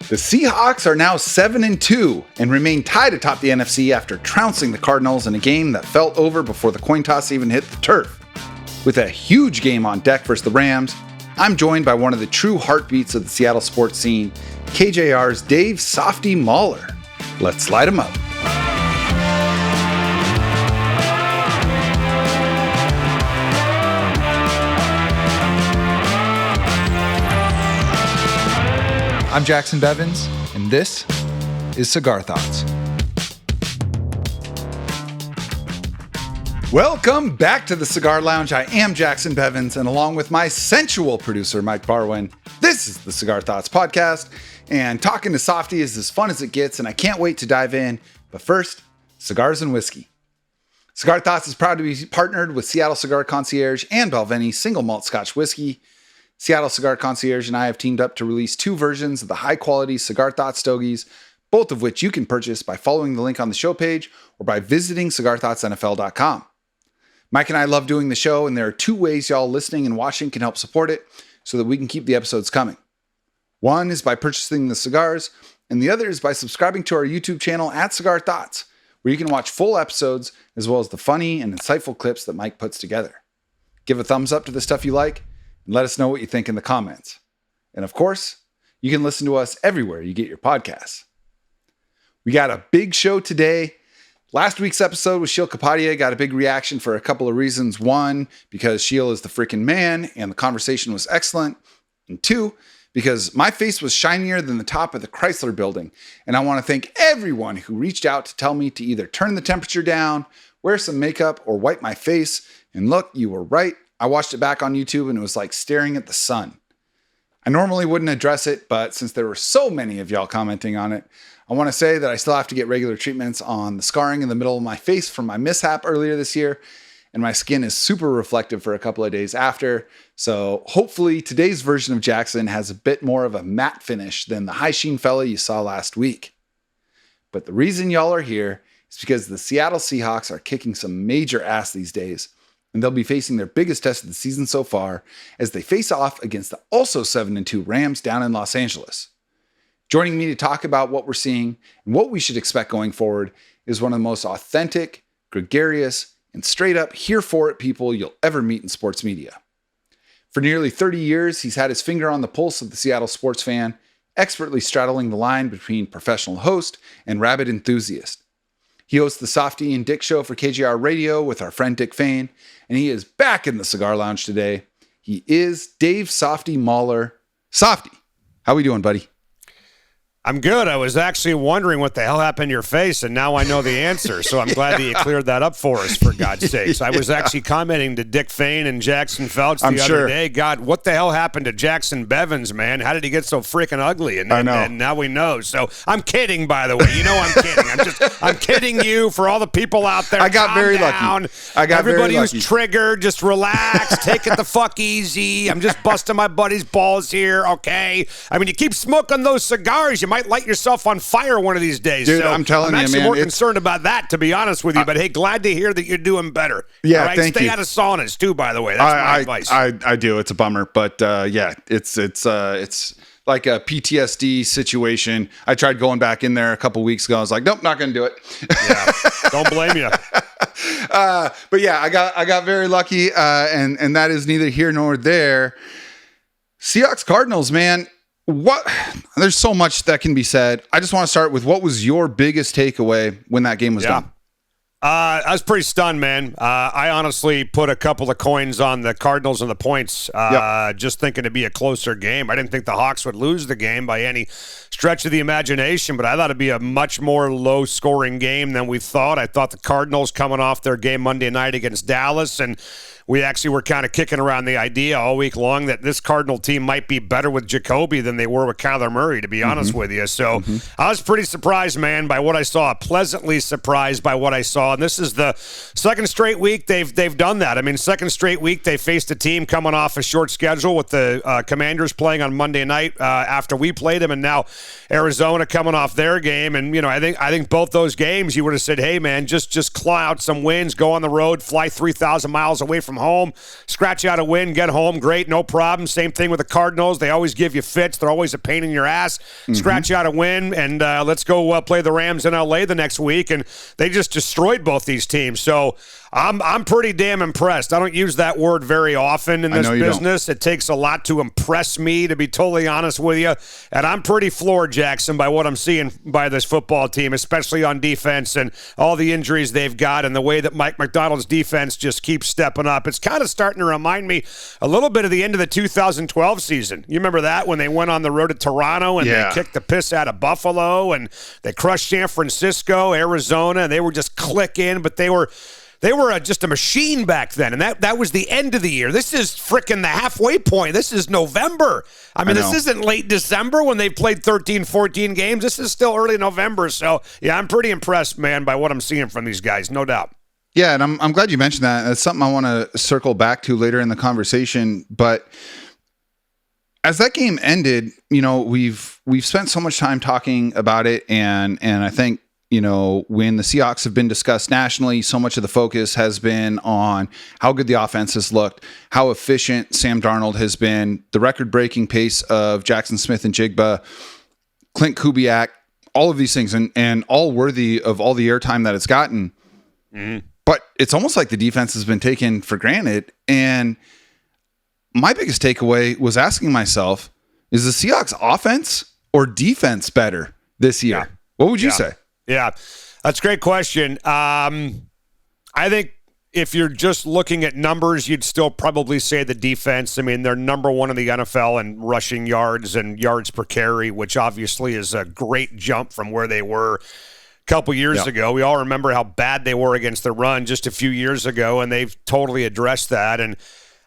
The Seahawks are now 7-2 and remain tied atop the NFC after trouncing the Cardinals in a game that felt over before the coin toss even hit the turf. With a huge game on deck versus the Rams, I'm joined by one of the true heartbeats of the Seattle sports scene, KJR's Dave Softy Mahler. Let's light him up. I'm Jacson Bevins, and this is Cigar Thoughts. Welcome back to the Cigar Lounge. I am Jacson Bevins, and along with my sensual producer, Mike Barwin, this is the Cigar Thoughts podcast. And talking to Softy is as fun as it gets, and I can't wait to dive in. But first, cigars and whiskey. Cigar Thoughts is proud to be partnered with Seattle Cigar Concierge and Balvenie Single Malt Scotch Whiskey. Seattle Cigar Concierge and I have teamed up to release two versions of the high-quality Cigar Thoughts stogies, both of which you can purchase by following the link on the show page or by visiting cigarthoughtsnfl.com. Mike and I love doing the show, and there are two ways y'all listening and watching can help support it so that we can keep the episodes coming. One is by purchasing the cigars, and the other is by subscribing to our YouTube channel at Cigar Thoughts, where you can watch full episodes as well as the funny and insightful clips that Mike puts together. Give a thumbs up to the stuff you like, and let us know what you think in the comments. And of course, you can listen to us everywhere you get your podcasts. We got a big show today. Last week's episode with Sheil Kapadia got a big reaction for a couple of reasons. One, because Sheil is the freaking man and the conversation was excellent. And two, because my face was shinier than the top of the Chrysler building. And I want to thank everyone who reached out to tell me to either turn the temperature down, wear some makeup, or wipe my face. And look, you were right. I watched it back on YouTube and it was like staring at the sun. I normally wouldn't address it, but since there were so many of y'all commenting on it, I want to say that I still have to get regular treatments on the scarring in the middle of my face from my mishap earlier this year, and my skin is super reflective for a couple of days after. So hopefully today's version of Jacson has a bit more of a matte finish than the high sheen fella you saw last week. But the reason y'all are here is because the Seattle Seahawks are kicking some major ass these days, and they'll be facing their biggest test of the season so far as they face off against the also 7-2 Rams down in Los Angeles. Joining me to talk about what we're seeing and what we should expect going forward is one of the most authentic, gregarious, and straight up here for it people you'll ever meet in sports media. For nearly 30 years, he's had his finger on the pulse of the Seattle sports fan, expertly straddling the line between professional host and rabid enthusiast. He hosts the Softy and Dick Show for KJR Radio with our friend Dick Fain, and he is back in the Cigar Lounge today. He is Dave Softy Mahler. Softy, how we doing, buddy? I'm good. I was actually wondering what the hell happened to your face, and now I know the answer. So I'm glad that you cleared that up for us, for God's sakes. I was actually commenting to Dick Fain and Jackson Felch the other day. God, what the hell happened to Jacson Bevins, man? How did he get so freaking ugly? And now we know. So I'm kidding, by the way. You know I'm kidding. I'm kidding you for all the people out there. I got very lucky. Everybody who's triggered, just relax. Take it the fuck easy. I'm just busting my buddy's balls here, okay? I mean, you keep smoking those cigars, you might light yourself on fire one of these days. Dude, so I'm telling you, man. I'm actually more concerned about that, to be honest with you. But hey, glad to hear that you're doing better. Yeah, all right? thank you. Stay out of saunas too, by the way. That's my advice. I do. It's a bummer, but yeah, it's like a PTSD situation. I tried going back in there a couple weeks ago. I was like, nope, not going to do it. Yeah, don't blame you. But yeah, I got very lucky, and that is neither here nor there. Seahawks Cardinals, man. There's so much that can be said. I just want to start with what was your biggest takeaway when that game was done? I was pretty stunned, man. I honestly put a couple of coins on the Cardinals and the points, just thinking it'd be a closer game. I didn't think the Hawks would lose the game by any stretch of the imagination, but I thought it'd be a much more low-scoring game than we thought. I thought the Cardinals coming off their game Monday night against Dallas, and we actually were kind of kicking around the idea all week long that this Cardinal team might be better with Jacoby than they were with Kyler Murray, to be honest with you. So I was pretty surprised, man, by what I saw, pleasantly surprised by what I saw. And this is the second straight week they've done that. I mean, second straight week they faced a team coming off a short schedule with the Commanders playing on Monday night after we played them, and now Arizona coming off their game. And, you know, I think both those games you would have said, hey, man, just claw out some wins, go on the road, fly 3,000 miles away from from home, scratch out a win, get home, great, no problem. Same thing with the Cardinals. They always give you fits. They're always a pain in your ass. Scratch out a win, and let's go play the Rams in L.A. the next week. And they just destroyed both these teams. So I'm pretty damn impressed. I don't use that word very often in this business. It takes a lot to impress me, to be totally honest with you. And I'm pretty floored, Jackson, by what I'm seeing by this football team, especially on defense and all the injuries they've got and the way that Mike Macdonald's defense just keeps stepping up. It's kind of starting to remind me a little bit of the end of the 2012 season. You remember that when they went on the road to Toronto and they kicked the piss out of Buffalo and they crushed San Francisco, Arizona, and they were just clicking, but they were just a machine back then, and that was the end of the year. This is frickin' the halfway point. This is November. I mean, this isn't late December when they've played 13, 14 games. This is still early November. So, yeah, I'm pretty impressed, man, by what I'm seeing from these guys, no doubt. Yeah, and I'm glad you mentioned that. That's something I want to circle back to later in the conversation. But as that game ended, we've spent so much time talking about it, and I think, when the Seahawks have been discussed nationally, so much of the focus has been on how good the offense has looked, how efficient Sam Darnold has been, the record-breaking pace of Jacson Smith-Njigba, Clint Kubiak, all of these things, and all worthy of all the airtime that it's gotten. But it's almost like the defense has been taken for granted. And my biggest takeaway was asking myself, is the Seahawks offense or defense better this year? Yeah. What would you say? Yeah, that's a great question. I think if you're just looking at numbers, you'd still probably say the defense. I mean, they're number one in the NFL in rushing yards and yards per carry, which obviously is a great jump from where they were a couple years ago. We all remember how bad they were against the run just a few years ago, and they've totally addressed that. And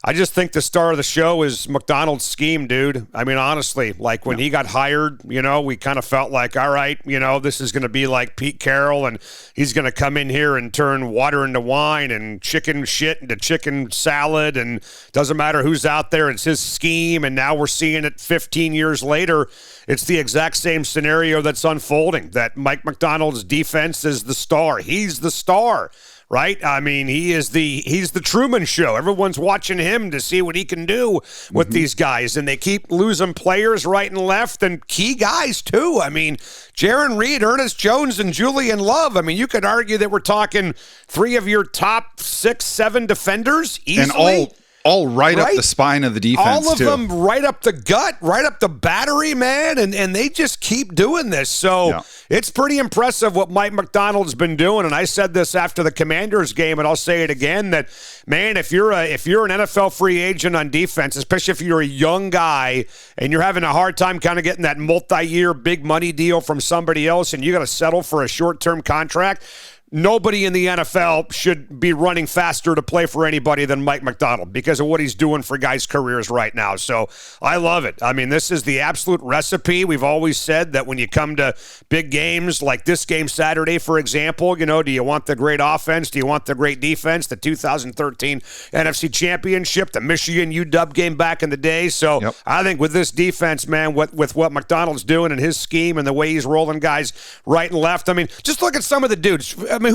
I just think the star of the show is McDonald's scheme, dude. I mean, honestly, like when he got hired, we kind of felt like, all right, this is going to be like Pete Carroll, and he's going to come in here and turn water into wine and chicken shit into chicken salad, and doesn't matter who's out there, it's his scheme. And now we're seeing it 15 years later. It's the exact same scenario that's unfolding, that Mike Macdonald's defense is the star. He's the star. Right? I mean, he's the Truman Show. Everyone's watching him to see what he can do with these guys, and they keep losing players right and left, and key guys too. I mean, Jaron Reed, Ernest Jones, and Julian Love. I mean, you could argue that we're talking three of your top 6, 7 defenders easily. And all right up the spine of the defense, all of them right up the gut, right up the battery, man, and they just keep doing this. So it's pretty impressive what Mike Macdonald's been doing. And I said this after the Commanders game, and I'll say it again, that, man, if you're an NFL free agent on defense, especially if you're a young guy and you're having a hard time kind of getting that multi-year big money deal from somebody else, and you got to settle for a short-term contract, nobody in the NFL should be running faster to play for anybody than Mike Macdonald because of what he's doing for guys' careers right now. So I love it. I mean, this is the absolute recipe. We've always said that when you come to big games like this game Saturday, for example, do you want the great offense? Do you want the great defense? The 2013 NFC Championship, the Michigan UW game back in the day. So I think with this defense, man, with what Macdonald's doing and his scheme and the way he's rolling guys right and left, I mean, just look at some of the dudes. I mean,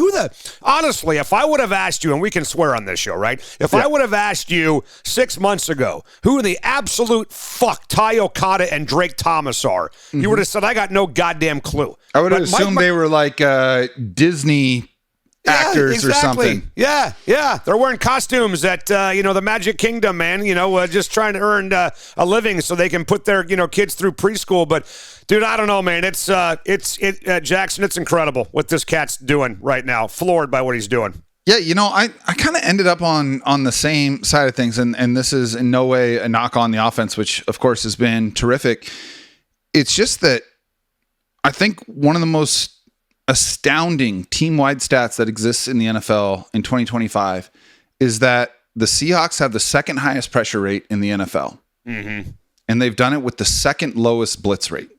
honestly, if I would have asked you, and we can swear on this show, right? If I would have asked you 6 months ago who the absolute fuck Ty Okada and Drake Thomas are, you would have said, I got no goddamn clue. I would have assumed they were like Disney actors or something. Yeah. They're wearing costumes at, the Magic Kingdom, man, just trying to earn a living so they can put their, kids through preschool. But, dude, I don't know, man. It's Jackson, it's incredible what this cat's doing right now. Floored by what he's doing. Yeah, I kind of ended up on the same side of things, and this is in no way a knock on the offense, which, of course, has been terrific. It's just that I think one of the most astounding team-wide stats that exists in the NFL in 2025 is that the Seahawks have the second highest pressure rate in the NFL. And they've done it with the second lowest blitz rate.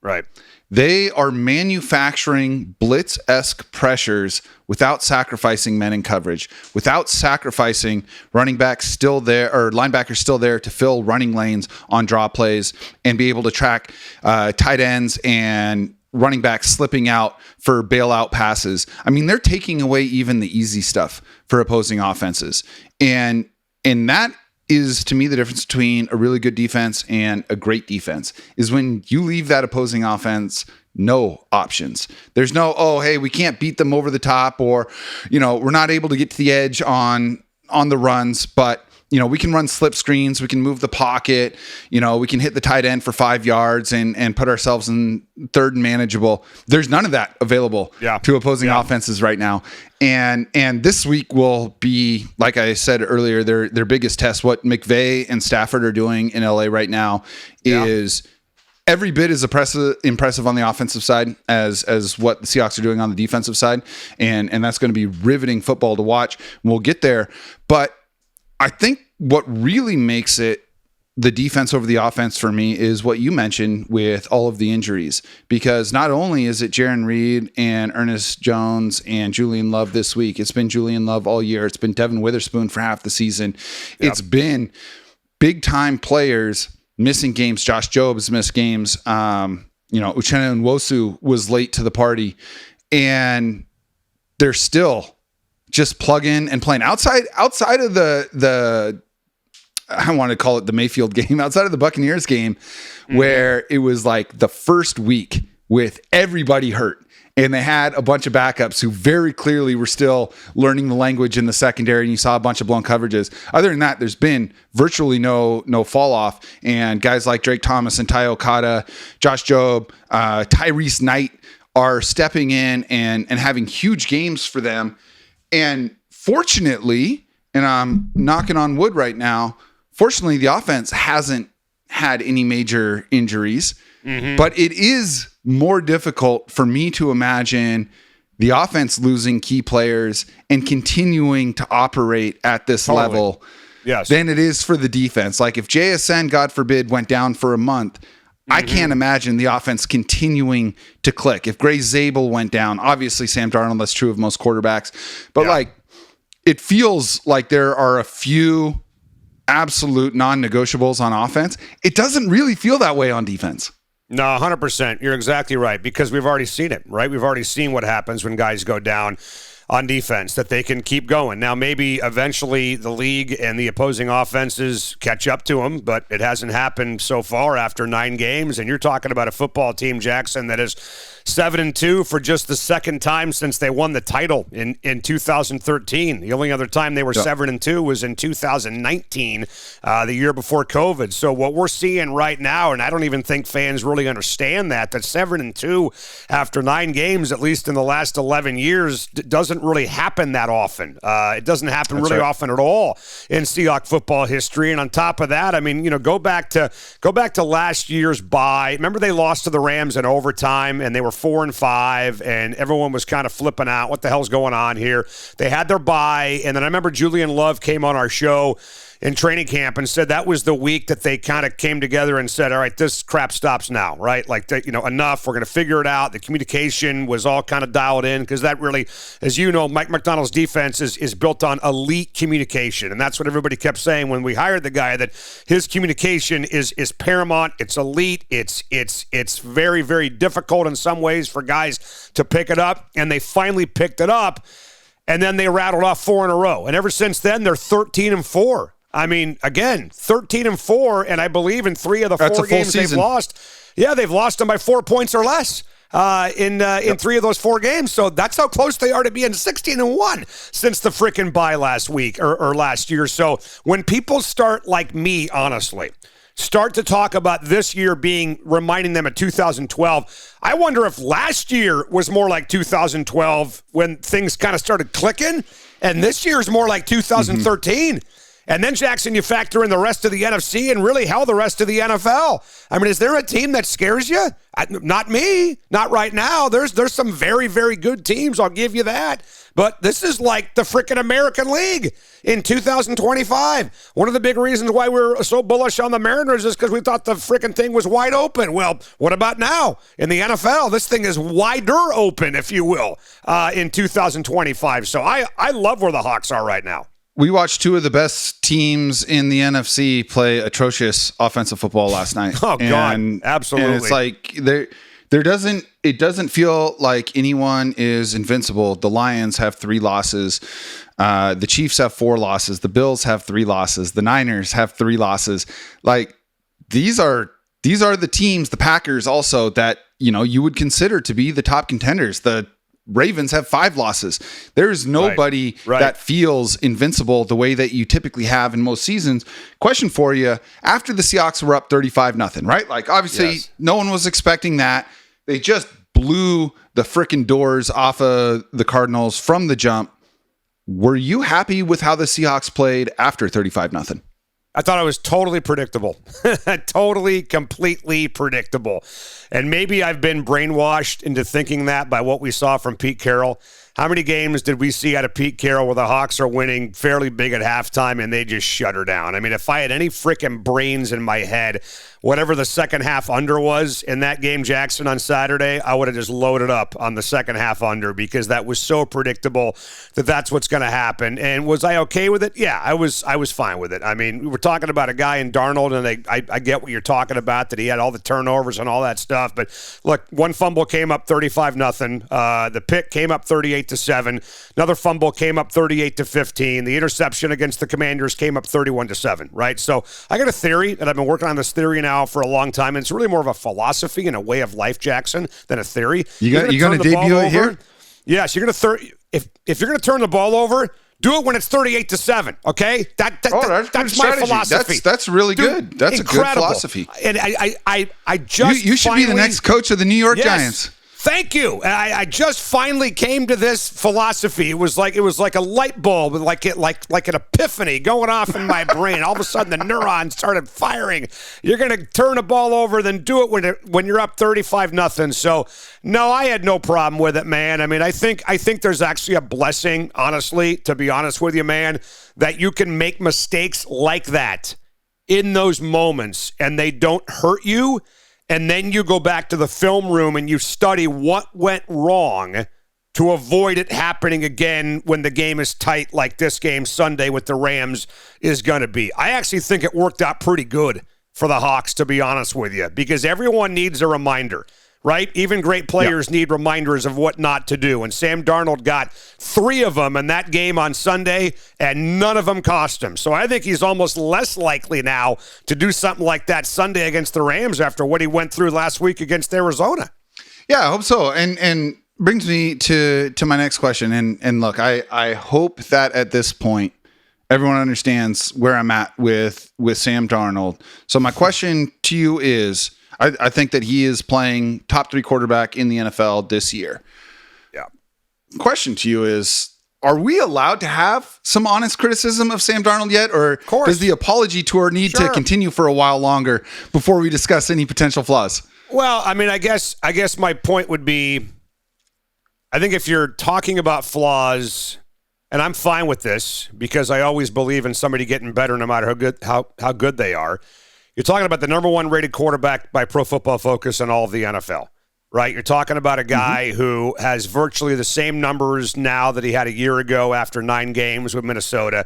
Right. They are manufacturing blitz-esque pressures without sacrificing men in coverage, without sacrificing running backs still there or linebackers still there to fill running lanes on draw plays and be able to track tight ends and running backs slipping out for bailout passes. I mean, they're taking away even the easy stuff for opposing offenses. And And that is, to me, the difference between a really good defense and a great defense is when you leave that opposing offense no options. There's no, oh, hey, we can't beat them over the top, or, we're not able to get to the edge on the runs, but we can run slip screens, we can move the pocket, we can hit the tight end for 5 yards and put ourselves in third and manageable. There's none of that available to opposing offenses right now. And this week will be, like I said earlier, their biggest test. What McVay and Stafford are doing in LA right now is every bit as impressive on the offensive side as what the Seahawks are doing on the defensive side. And that's going to be riveting football to watch. We'll get there. But I think what really makes it the defense over the offense for me is what you mentioned with all of the injuries, because not only is it Jaron Reed and Ernest Jones and Julian Love this week, it's been Julian Love all year. It's been Devin Witherspoon for half the season. Yep. It's been big time players missing games. Josh Jobs missed games. Uchenna Nwosu was late to the party, and they're still just plug in and playing outside of the I want to call it the Mayfield game, outside of the Buccaneers game, where it was like the first week with everybody hurt. And they had a bunch of backups who very clearly were still learning the language in the secondary, and you saw a bunch of blown coverages. Other than that, there's been virtually no fall off. And guys like Drake Thomas and Ty Okada, Josh Jobe, Tyrese Knight are stepping in and having huge games for them. And fortunately, and I'm knocking on wood right now, fortunately, the offense hasn't had any major injuries, but it is more difficult for me to imagine the offense losing key players and continuing to operate at this level than it is for the defense. Like if JSN, God forbid, went down for a month, I can't imagine the offense continuing to click. If Gray Zabel went down, obviously Sam Darnold, that's true of most quarterbacks, but it feels like there are a few absolute non-negotiables on offense. It doesn't really feel that way on defense. No, 100%. You're exactly right, because we've already seen it, right? We've already seen what happens when guys go down on defense, that they can keep going. Now, maybe eventually the league and the opposing offenses catch up to them, but it hasn't happened so far after 9 games. And you're talking about a football team, Jacson, that is 7-2 for just the second time since they won the title in 2013. The only other time they were 7-2 was in 2019, the year before COVID. So what we're seeing right now, and I don't even think fans really understand that 7-2 after 9 games, at least in the last 11 years, doesn't really happen that often. It doesn't happen often at all in Seahawks football history. And on top of that, I mean, go back to last year's bye. Remember they lost to the Rams in overtime, and they were 4-5, and everyone was kind of flipping out. What the hell's going on here? They had their bye, and then I remember Julian Love came on our show in training camp and said that was the week that they kind of came together and said, all right, this crap stops now, right? Like, enough. We're going to figure it out. The communication was all kind of dialed in, because that really, as you know, Mike McDonald's defense is built on elite communication. And that's what everybody kept saying when we hired the guy, that his communication is paramount. It's elite. It's very, very difficult in some ways for guys to pick it up. And they finally picked it up, and then they rattled off 4 in a row. And ever since then, they're 13-4. I mean, again, 13-4, and I believe in 3 of the 4 games they've lost. Yeah, they've lost them by 4 points or less in 3 of those 4 games. So that's how close they are to being 16-1 since the freaking bye last week or last year. So when people start, like me, honestly, start to talk about this year reminding them of 2012, I wonder if last year was more like 2012 when things kind of started clicking, and this year is more like 2013. And then, Jacson, you factor in the rest of the NFC and really, hell, the rest of the NFL. I mean, is there a team that scares you? Not me. Not right now. There's some very, very good teams. I'll give you that. But this is like the freaking American League in 2025. One of the big reasons why we're so bullish on the Mariners is because we thought the freaking thing was wide open. Well, what about now? In the NFL, this thing is wider open, if you will, in 2025. So I love where the Hawks are right now. We watched 2 of the best teams in the NFC play atrocious offensive football last night. Oh, God, absolutely. And it's like it doesn't feel like anyone is invincible. The Lions have 3 losses. The Chiefs have 4 losses. The Bills have 3 losses. The Niners have 3 losses. Like, these are the teams, the Packers also, that, you would consider to be the top contenders. The Ravens have 5 losses. There's nobody that feels invincible the way that you typically have in most seasons. Question for you: after the Seahawks were up 35-0, right? Like, obviously, no one was expecting that. They just blew the freaking doors off of the Cardinals from the jump. Were you happy with how the Seahawks played after 35-0? I thought it was totally predictable. Totally, completely predictable. And maybe I've been brainwashed into thinking that by what we saw from Pete Carroll. How many games did we see out of Pete Carroll where the Hawks are winning fairly big at halftime and they just shut her down? I mean, if I had any freaking brains in my head, whatever the second half under was in that game, Jacson, on Saturday, I would have just loaded up on the second half under, because that was so predictable that that's what's going to happen. And was I okay with it? Yeah, I was fine with it. I mean, we were talking about a guy in Darnold, and I get what you're talking about, that he had all the turnovers and all that stuff. But look, one fumble came up 35-0. The pick came up 38-7. Another fumble came up 38-15. The interception against the Commanders came up 31-7, right? So I got a theory, and I've been working on this theory now for a long time, and it's really more of a philosophy and a way of life, Jacson, than a theory. You're going to debut it here? Yes, you're going to if you're going to turn the ball over, do it when it's 38-7, okay? That's my philosophy. That's really good. That's incredible. A good philosophy. And I just you should be the next coach of the New York Giants. Thank you. I just finally came to this philosophy. It was like a light bulb, like an epiphany going off in my brain. All of a sudden, the neurons started firing. You're going to turn the ball over, then do it when you're up 35-0. So, no, I had no problem with it, man. I mean, I think there's actually a blessing, honestly, to be honest with you, man, that you can make mistakes like that in those moments and they don't hurt you. And then you go back to the film room and you study what went wrong to avoid it happening again when the game is tight, like this game Sunday with the Rams is going to be. I actually think it worked out pretty good for the Hawks, to be honest with you, because everyone needs a reminder, right? Even great players need reminders of what not to do. And Sam Darnold got 3 of them in that game on Sunday, and none of them cost him. So I think he's almost less likely now to do something like that Sunday against the Rams after what he went through last week against Arizona. Yeah, I hope so. And brings me to my next question. And look, I hope that at this point, everyone understands where I'm at with Sam Darnold. So my question to you is, I think that he is playing top 3 quarterback in the NFL this year. Yeah. Question to you is, are we allowed to have some honest criticism of Sam Darnold yet? Or does the apology tour need to continue for a while longer before we discuss any potential flaws? Well, I mean, I guess my point would be, I think if you're talking about flaws, and I'm fine with this because I always believe in somebody getting better no matter how good they are. You're talking about the number 1 rated quarterback by Pro Football Focus in all of the NFL, right? You're talking about a guy who has virtually the same numbers now that he had a year ago after 9 games with Minnesota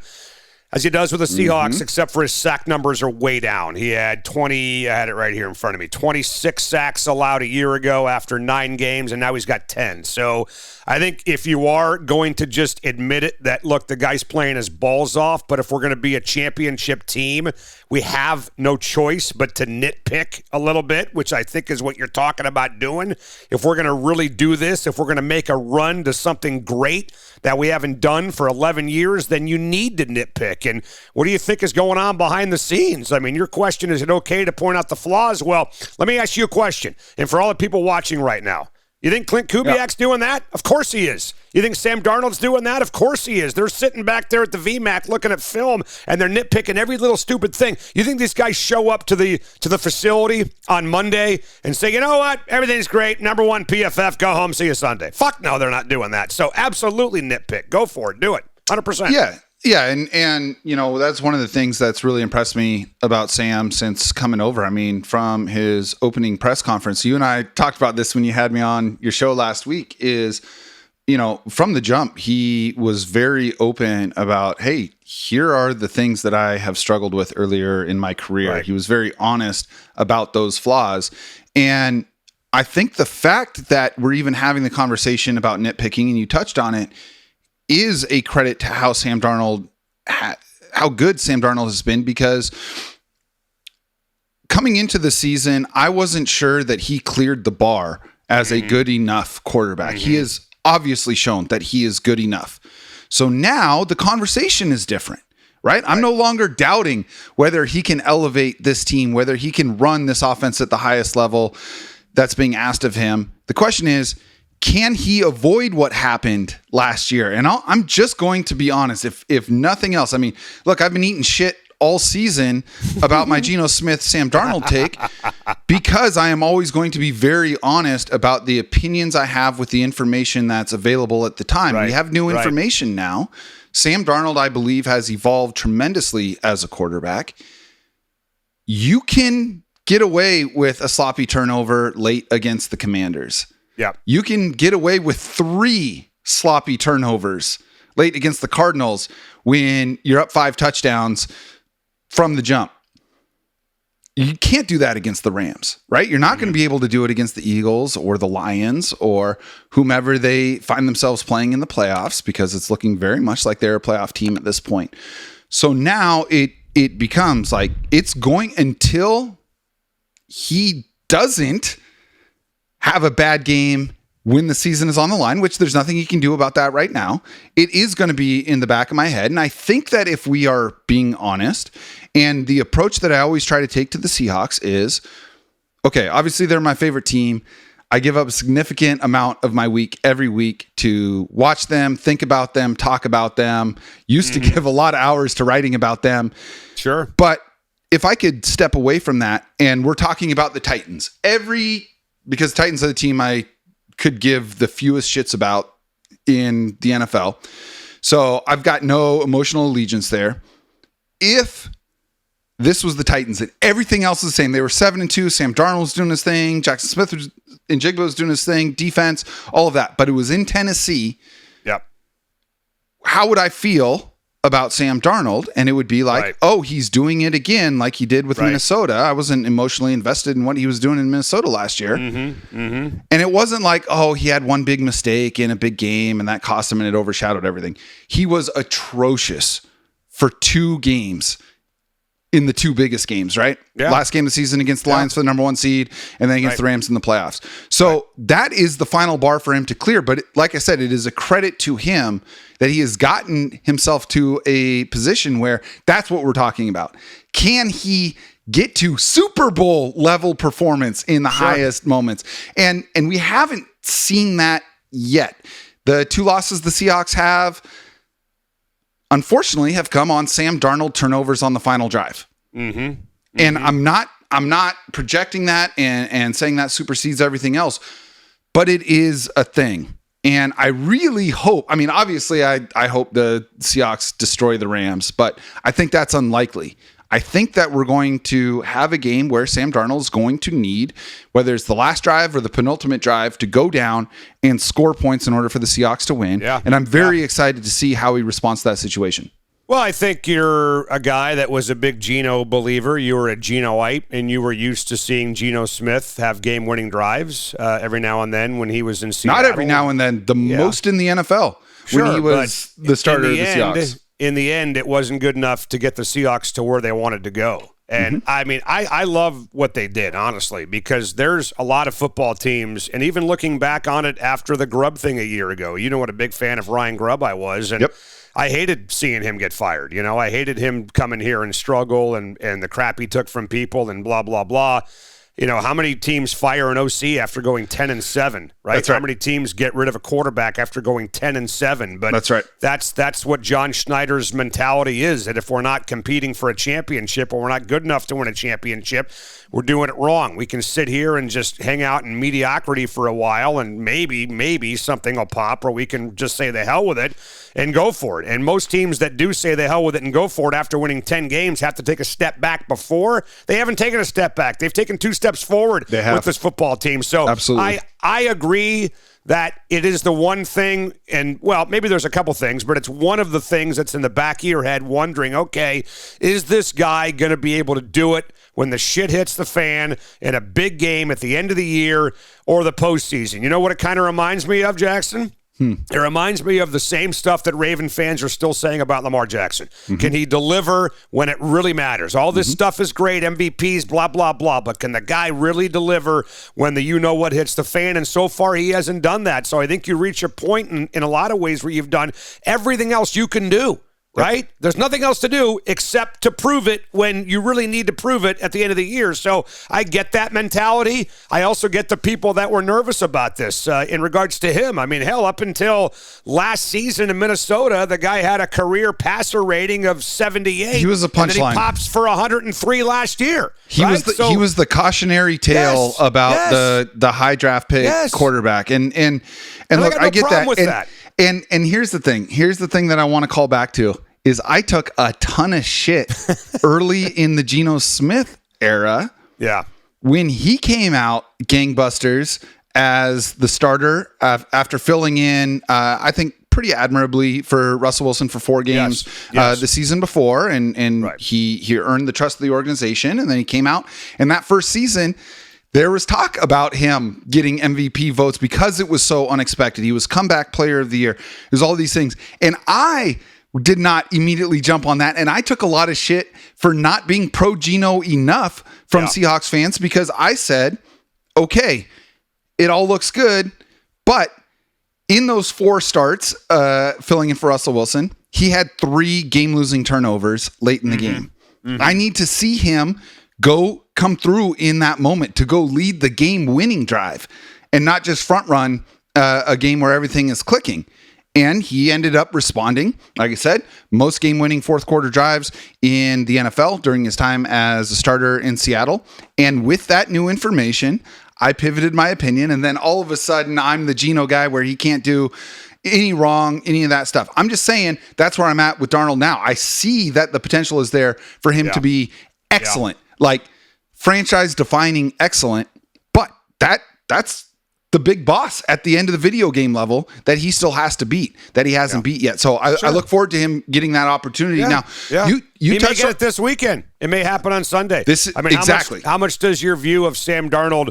as he does with the Seahawks, except for his sack numbers are way down. He had 20, I had it right here in front of me, 26 sacks allowed a year ago after 9 games, and now he's got 10. So I think if you are going to just admit it that, look, the guy's playing his balls off, but if we're going to be a championship team, we have no choice but to nitpick a little bit, which I think is what you're talking about doing. If we're going to really do this, if we're going to make a run to something great that we haven't done for 11 years, then you need to nitpick. And what do you think is going on behind the scenes? I mean, your question, is it okay to point out the flaws? Well, let me ask you a question. And for all the people watching right now, you think Clint Kubiak's doing that? Of course he is. You think Sam Darnold's doing that? Of course he is. They're sitting back there at the VMAC looking at film, and they're nitpicking every little stupid thing. You think these guys show up to the facility on Monday and say, you know what? Everything's great. Number 1 PFF. Go home. See you Sunday. Fuck no, they're not doing that. So absolutely nitpick. Go for it. Do it. 100%. Yeah. Yeah, and you know, that's one of the things that's really impressed me about Sam since coming over. I mean, from his opening press conference, you and I talked about this when you had me on your show last week, is, you know, from the jump, he was very open about, hey, here are the things that I have struggled with earlier in my career. Right. He was very honest about those flaws. And I think the fact that we're even having the conversation about nitpicking, and you touched on it, is a credit to how how good Sam Darnold has been, because coming into the season, I wasn't sure that he cleared the bar as a good enough quarterback. He has obviously shown that he is good enough. So now the conversation is different, right? I'm no longer doubting whether he can elevate this team, whether he can run this offense at the highest level that's being asked of him. The question is, can he avoid what happened last year? And I'm just going to be honest, if nothing else. I mean, look, I've been eating shit all season about my Geno Smith, Sam Darnold take, because I am always going to be very honest about the opinions I have with the information that's available at the time. We have new information now. Sam Darnold, I believe, has evolved tremendously as a quarterback. You can get away with a sloppy turnover late against the Commanders. Yeah. You can get away with 3 sloppy turnovers late against the Cardinals when you're up 5 touchdowns from the jump. You can't do that against the Rams, right? You're not going to be able to do it against the Eagles or the Lions or whomever they find themselves playing in the playoffs, because it's looking very much like they're a playoff team at this point. So now it becomes like it's going until he doesn't have a bad game when the season is on the line, which there's nothing he can do about that right now. It is going to be in the back of my head. And I think that if we are being honest, and the approach that I always try to take to the Seahawks is, okay, obviously they're my favorite team. I give up a significant amount of my week every week to watch them, think about them, talk about them. Used to give a lot of hours to writing about them. Sure. But if I could step away from that, and we're talking about the Titans, because Titans are the team I could give the fewest shits about in the NFL. So I've got no emotional allegiance there. If this was the Titans and everything else is the same, they were 7-2, Sam Darnold was doing his thing, Jacson Smith-Njigba was doing his thing, defense, all of that, but it was in Tennessee. Yep. How would I feel about Sam Darnold? And it would be like, oh, he's doing it again like he did with Minnesota. I wasn't emotionally invested in what he was doing in Minnesota last year. And it wasn't like, oh, he had one big mistake in a big game and that cost him and it overshadowed everything. He was atrocious for 2 games in the 2 biggest games, right? Yeah. Last game of the season against the Lions for the number 1 seed, and then against the Rams in the playoffs. So that is the final bar for him to clear. But like I said, it is a credit to him that he has gotten himself to a position where that's what we're talking about. Can he get to Super Bowl level performance in the highest moments? And we haven't seen that yet. The 2 losses the Seahawks have, unfortunately, have come on Sam Darnold turnovers on the final drive. And I'm not projecting that and saying that supersedes everything else, but it is a thing. And I really hope, I mean, obviously I hope the Seahawks destroy the Rams, but I think that's unlikely. I think that we're going to have a game where Sam Darnold is going to need, whether it's the last drive or the penultimate drive, to go down and score points in order for the Seahawks to win. Yeah. And I'm very excited to see how he responds to that situation. Well, I think you're a guy that was a big Geno believer. You were a Genoite, and you were used to seeing Geno Smith have game-winning drives every now and then when he was in Seattle. Not every now and then, the most in the NFL when he was the starter of the Seahawks. In the end, it wasn't good enough to get the Seahawks to where they wanted to go. And I mean, I love what they did, honestly, because there's a lot of football teams, and even looking back on it after the Grubb thing a year ago, you know what a big fan of Ryan Grubb I was. And I hated seeing him get fired. You know, I hated him coming here and struggle and the crap he took from people and blah, blah, blah. You know, how many teams fire an OC after going 10-7, right? That's right. How many teams get rid of a quarterback after going 10-7? But that's right. That's what John Schneider's mentality is, that if we're not competing for a championship or we're not good enough to win a championship, we're doing it wrong. We can sit here and just hang out in mediocrity for a while, and maybe something will pop, or we can just say the hell with it and go for it. And most teams that do say the hell with it and go for it after winning 10 games have to take a step back before. They haven't taken a step back. They've taken 2 steps steps forward with this football team. So absolutely. I agree that it is the one thing, and, well, maybe there's a couple things, but it's one of the things that's in the back of your head wondering, okay, is this guy going to be able to do it when the shit hits the fan in a big game at the end of the year or the postseason? You know what it kind of reminds me of, Jackson? It reminds me of the same stuff that Raven fans are still saying about Lamar Jackson. Can he deliver when it really matters? All this stuff is great, MVPs, blah, blah, blah, but can the guy really deliver when the you-know-what hits the fan? And so far, he hasn't done that. So I think you reach a point in a lot of ways where you've done everything else you can do. Right? There's nothing else to do except to prove it when you really need to prove it at the end of the year. So I get that mentality. I also get the people that were nervous about this in regards to him. I mean, hell, up until last season in Minnesota, the guy had a career passer rating of 78. He was a punchline. And then he pops for 103 last year. He was the cautionary tale about the high draft pick quarterback. And look, I get that. And here's the thing. Here's the thing that I want to call back to is I took a ton of shit early in the Geno Smith era. Yeah. When he came out gangbusters as the starter after filling in, I think, pretty admirably for Russell Wilson for 4 games the season before. And he earned the trust of the organization. And then he came out. And that first season, there was talk about him getting MVP votes because it was so unexpected. He was comeback player of the year. There's all these things. And I did not immediately jump on that. And I took a lot of shit for not being pro Geno enough from Seahawks fans because I said, okay, it all looks good. But in those 4 starts, filling in for Russell Wilson, he had 3 game-losing turnovers late in the game. I need to see him come through in that moment to go lead the game-winning drive and not just front run a game where everything is clicking. And he ended up responding, like I said, most game-winning fourth quarter drives in the NFL during his time as a starter in Seattle. And with that new information, I pivoted my opinion. And then all of a sudden, I'm the Geno guy where he can't do any wrong, any of that stuff. I'm just saying that's where I'm at with Darnold now. I see that the potential is there for him to be excellent, like franchise-defining excellent. But that's the big boss at the end of the video game level that he still has to beat, that he hasn't beat yet. So I look forward to him getting that opportunity. Now, you may get it this weekend. It may happen on Sunday. Exactly. How much does your view of Sam Darnold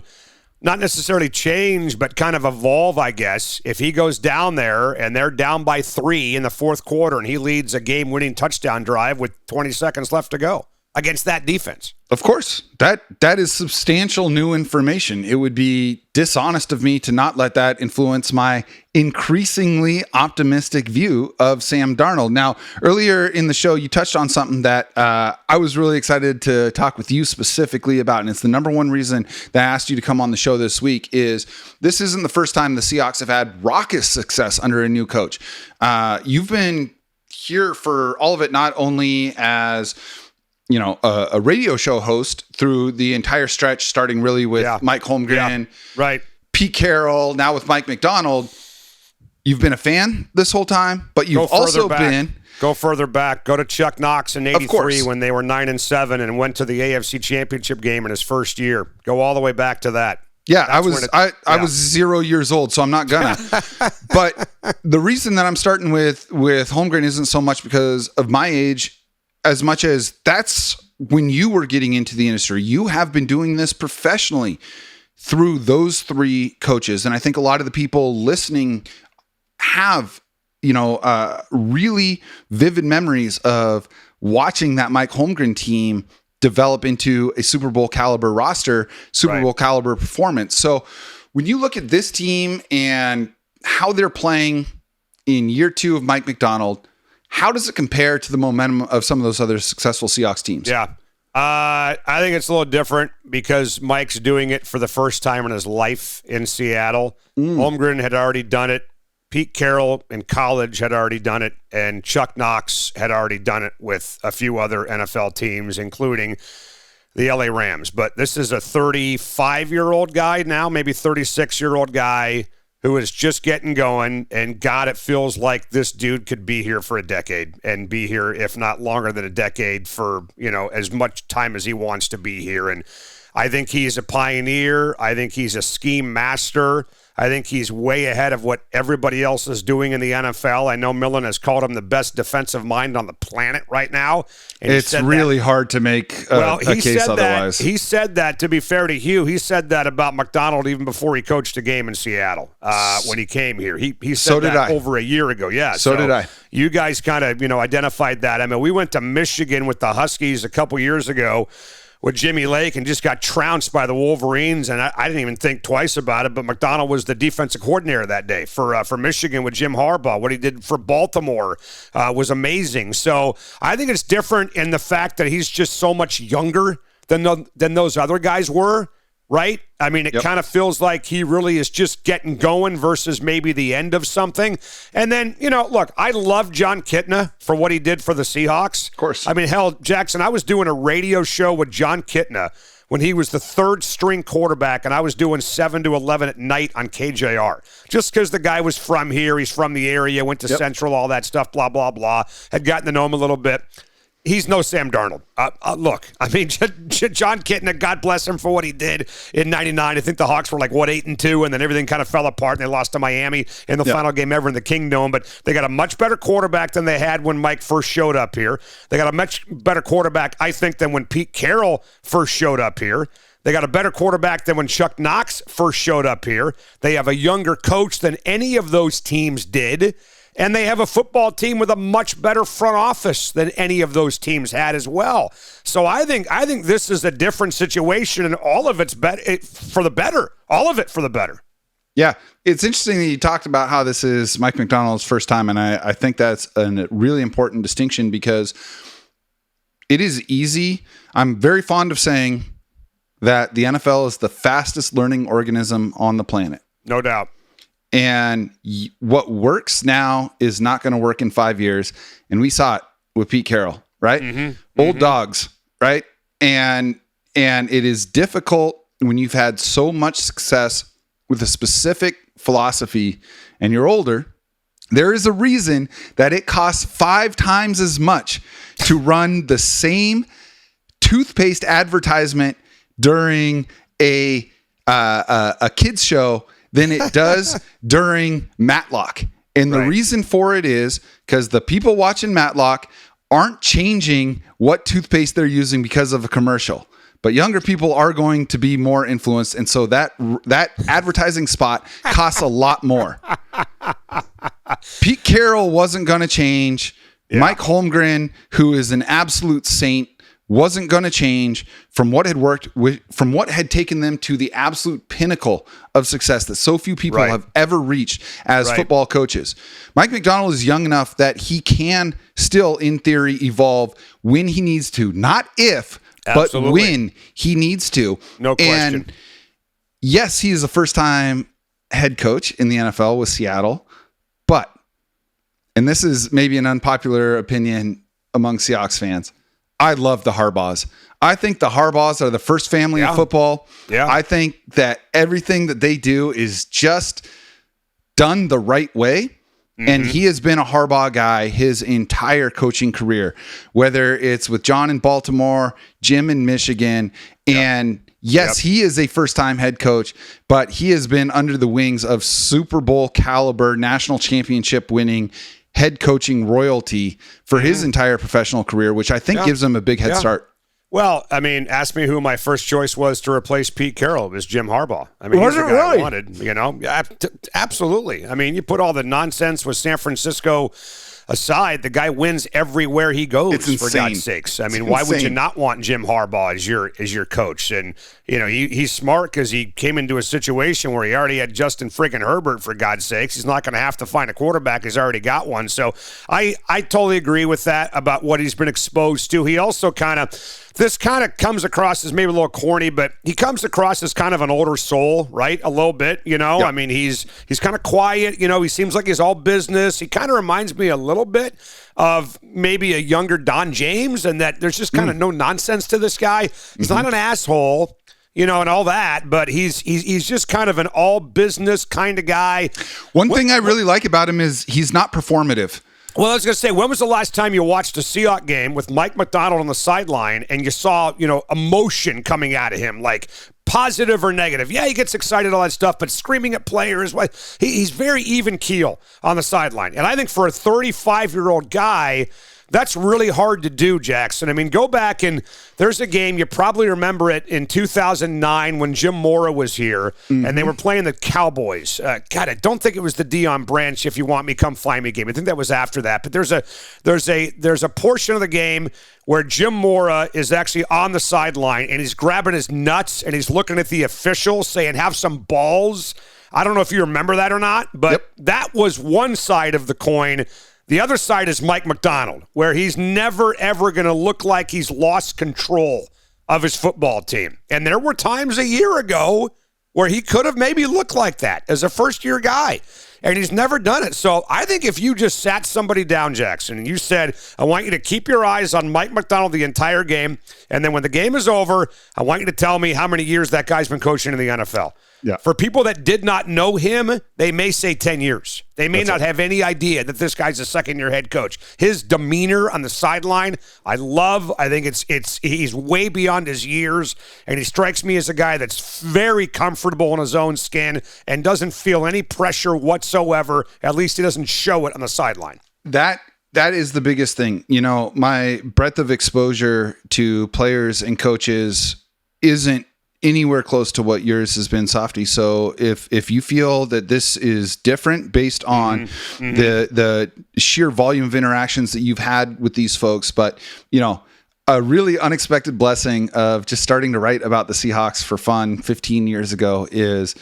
not necessarily change, but kind of evolve, I guess, if he goes down there and they're down by 3 in the fourth quarter and he leads a game-winning touchdown drive with 20 seconds left to go against that defense? Of course, that is substantial new information. It would be dishonest of me to not let that influence my increasingly optimistic view of Sam Darnold. Now, earlier in the show, you touched on something that I was really excited to talk with you specifically about, and it's the number one reason that I asked you to come on the show this week. Is this isn't the first time the Seahawks have had raucous success under a new coach. You've been here for all of it, not only as a radio show host through the entire stretch, starting really with Mike Holmgren, Pete Carroll, now with Mike McDonald. You've been a fan this whole time, but you've also been... Go further back. Go to Chuck Knox in 83 when they were 9-7 and went to the AFC Championship game in his first year. Go all the way back to that. Yeah, I was 0 years old, so I'm not gonna. But the reason that I'm starting with Holmgren isn't so much because of my age, as much as that's when you were getting into the industry. You have been doing this professionally through those 3 coaches. And I think a lot of the people listening have, really vivid memories of watching that Mike Holmgren team develop into a Super Bowl caliber roster, Super Bowl caliber performance. So when you look at this team and how they're playing in year 2 of Mike McDonald, how does it compare to the momentum of some of those other successful Seahawks teams? Yeah. I think it's a little different because Mike's doing it for the first time in his life in Seattle. Holmgren had already done it. Pete Carroll in college had already done it. And Chuck Knox had already done it with a few other NFL teams, including the LA Rams. But this is a 35-year-old guy now, maybe 36-year-old guy who is just getting going, and God, it feels like this dude could be here for a decade and be here, if not longer than a decade, for, as much time as he wants to be here. And I think he's a pioneer. I think he's a scheme master. I think he's way ahead of what everybody else is doing in the NFL. I know Millen has called him the best defensive mind on the planet right now. And it's really hard to make a case otherwise. He said that, to be fair to Hugh, he said that about McDonald even before he coached a game in Seattle when he came here. He said that over a year ago. Yeah. So did I. You guys kind of, identified that. I mean, we went to Michigan with the Huskies a couple years ago with Jimmy Lake and just got trounced by the Wolverines, and I didn't even think twice about it, but McDonald was the defensive coordinator that day for Michigan with Jim Harbaugh. What he did for Baltimore was amazing. So I think it's different in the fact that he's just so much younger than those other guys were, right? I mean, it kind of feels like he really is just getting going versus maybe the end of something. And then, look, I love John Kitna for what he did for the Seahawks. Of course. I mean, hell, Jackson, I was doing a radio show with John Kitna when he was the third string quarterback, and I was doing 7 to 11 at night on KJR. Just because the guy was from here, he's from the area, went to Central, all that stuff, blah, blah, blah, had gotten to know him a little bit. He's no Sam Darnold. Look, I mean, John Kitna, God bless him for what he did in '99. I think the Hawks were 8-2, and then everything kind of fell apart, and they lost to Miami in the final game ever in the Kingdome. But they got a much better quarterback than they had when Mike first showed up here. They got a much better quarterback, I think, than when Pete Carroll first showed up here. They got a better quarterback than when Chuck Knox first showed up here. They have a younger coach than any of those teams did. And they have a football team with a much better front office than any of those teams had as well. So I think this is a different situation, and all of it's for the better. All of it for the better. Yeah, it's interesting that you talked about how this is Mike McDonald's first time, and I think that's a really important distinction because it is easy. I'm very fond of saying that the NFL is the fastest learning organism on the planet. No doubt. And what works now is not going to work in 5 years. And we saw it with Pete Carroll, right? Old dogs, right? And it is difficult when you've had so much success with a specific philosophy and you're older. There is a reason that it costs 5 times as much to run the same toothpaste advertisement during a kids show than it does during Matlock. And the reason for it is because the people watching Matlock aren't changing what toothpaste they're using because of a commercial. But younger people are going to be more influenced. And so that advertising spot costs a lot more. Pete Carroll wasn't going to change. Yeah. Mike Holmgren, who is an absolute saint, wasn't going to change from what had worked from what had taken them to the absolute pinnacle of success that so few people have ever reached as football coaches. Mike McDonald is young enough that he can still, in theory, evolve when he needs to, not if, but when he needs to. No question. And yes, he is a first-time head coach in the NFL with Seattle, but, and this is maybe an unpopular opinion among Seahawks fans, I love the Harbaughs. I think the Harbaughs are the first family in football. Yeah. I think that everything that they do is just done the right way. And he has been a Harbaugh guy his entire coaching career, whether it's with John in Baltimore, Jim in Michigan. And yes, he is a first-time head coach, but he has been under the wings of Super Bowl caliber, national championship winning head coaching royalty for his entire professional career, which I think gives him a big head start. Well, I mean, ask me who my first choice was to replace Pete Carroll. It was Jim Harbaugh. I mean, he's the guy I wanted, absolutely. I mean, you put all the nonsense with San Francisco aside, the guy wins everywhere he goes, for God's sakes. I mean, why would you not want Jim Harbaugh as your coach? And, he's smart because he came into a situation where he already had Justin friggin' Herbert, for God's sakes. He's not going to have to find a quarterback. He's already got one. So I totally agree with that about what he's been exposed to. He also this kind of comes across as maybe a little corny, but he comes across as kind of an older soul, right? A little bit, I mean, he's kind of quiet, he seems like he's all business. He kind of reminds me a little bit of maybe a younger Don James, and that there's just kind of no nonsense to this guy. He's not an asshole, and all that, but he's just kind of an all business kind of guy. One thing I really like about him is he's not performative. Well, I was going to say, when was the last time you watched a Seahawks game with Mike Macdonald on the sideline and you saw, emotion coming out of him, like positive or negative? Yeah, he gets excited, all that stuff, but screaming at players, he's very even keel on the sideline. And I think for a 35-year-old guy, that's really hard to do, Jacson. I mean, go back and there's a game, you probably remember it, in 2009 when Jim Mora was here, and they were playing the Cowboys. God, I don't think it was the Deion Branch, if you want me, come find me game. I think that was after that. But there's a portion of the game where Jim Mora is actually on the sideline, and he's grabbing his nuts, and he's looking at the official saying, have some balls. I don't know if you remember that or not, but that was one side of the coin. The other side is Mike Macdonald, where he's never, ever going to look like he's lost control of his football team. And there were times a year ago where he could have maybe looked like that as a first-year guy, and he's never done it. So I think if you just sat somebody down, Jacson, and you said, I want you to keep your eyes on Mike Macdonald the entire game, and then when the game is over, I want you to tell me how many years that guy's been coaching in the NFL. Yeah. For people that did not know him, they may say 10 years. They may not have any idea that this guy's a second-year head coach. His demeanor on the sideline, I love. I think he's way beyond his years, and he strikes me as a guy that's very comfortable in his own skin and doesn't feel any pressure whatsoever. At least he doesn't show it on the sideline. That is the biggest thing. My breadth of exposure to players and coaches isn't anywhere close to what yours has been, Softy. So if you feel that this is different based on the sheer volume of interactions that you've had with these folks, but a really unexpected blessing of just starting to write about the Seahawks for fun 15 years ago is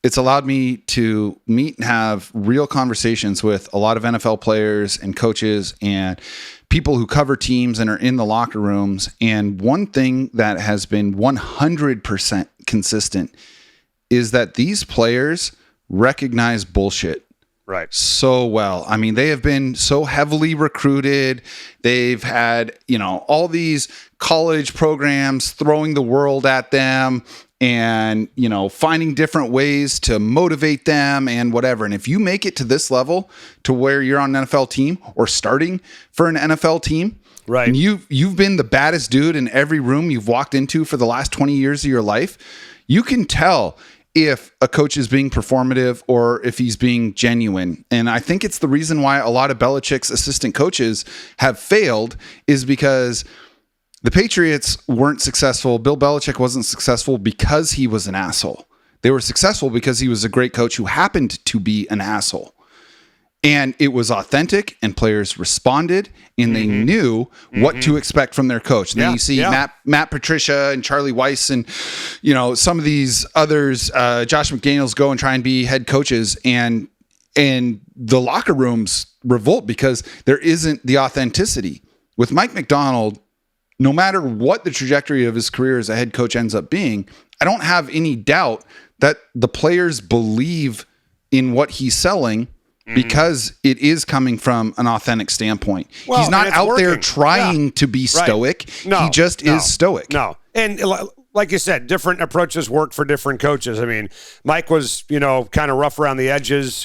it's allowed me to meet and have real conversations with a lot of NFL players and coaches and people who cover teams and are in the locker rooms. And one thing that has been 100% consistent is that these players recognize bullshit right so well. I mean, they have been so heavily recruited. They've had, all these college programs throwing the world at them and, finding different ways to motivate them and whatever. And if you make it to this level to where you're on an NFL team or starting for an NFL team, right, and you've been the baddest dude in every room you've walked into for the last 20 years of your life, you can tell if a coach is being performative or if he's being genuine. And I think it's the reason why a lot of Belichick's assistant coaches have failed is because the Patriots weren't successful. Bill Belichick wasn't successful because he was an asshole. They were successful because he was a great coach who happened to be an asshole. And it was authentic, and players responded, and they knew what to expect from their coach. And then you see Matt Patricia and Charlie Weiss and, some of these others, Josh McDaniels, go and try and be head coaches, and the locker rooms revolt because there isn't the authenticity. With Mike Macdonald, no matter what the trajectory of his career as a head coach ends up being, I don't have any doubt that the players believe in what he's selling because it is coming from an authentic standpoint. Well, he's not out there trying to be stoic. No, he just is stoic. No. And like you said, different approaches work for different coaches. I mean, Mike was, kind of rough around the edges.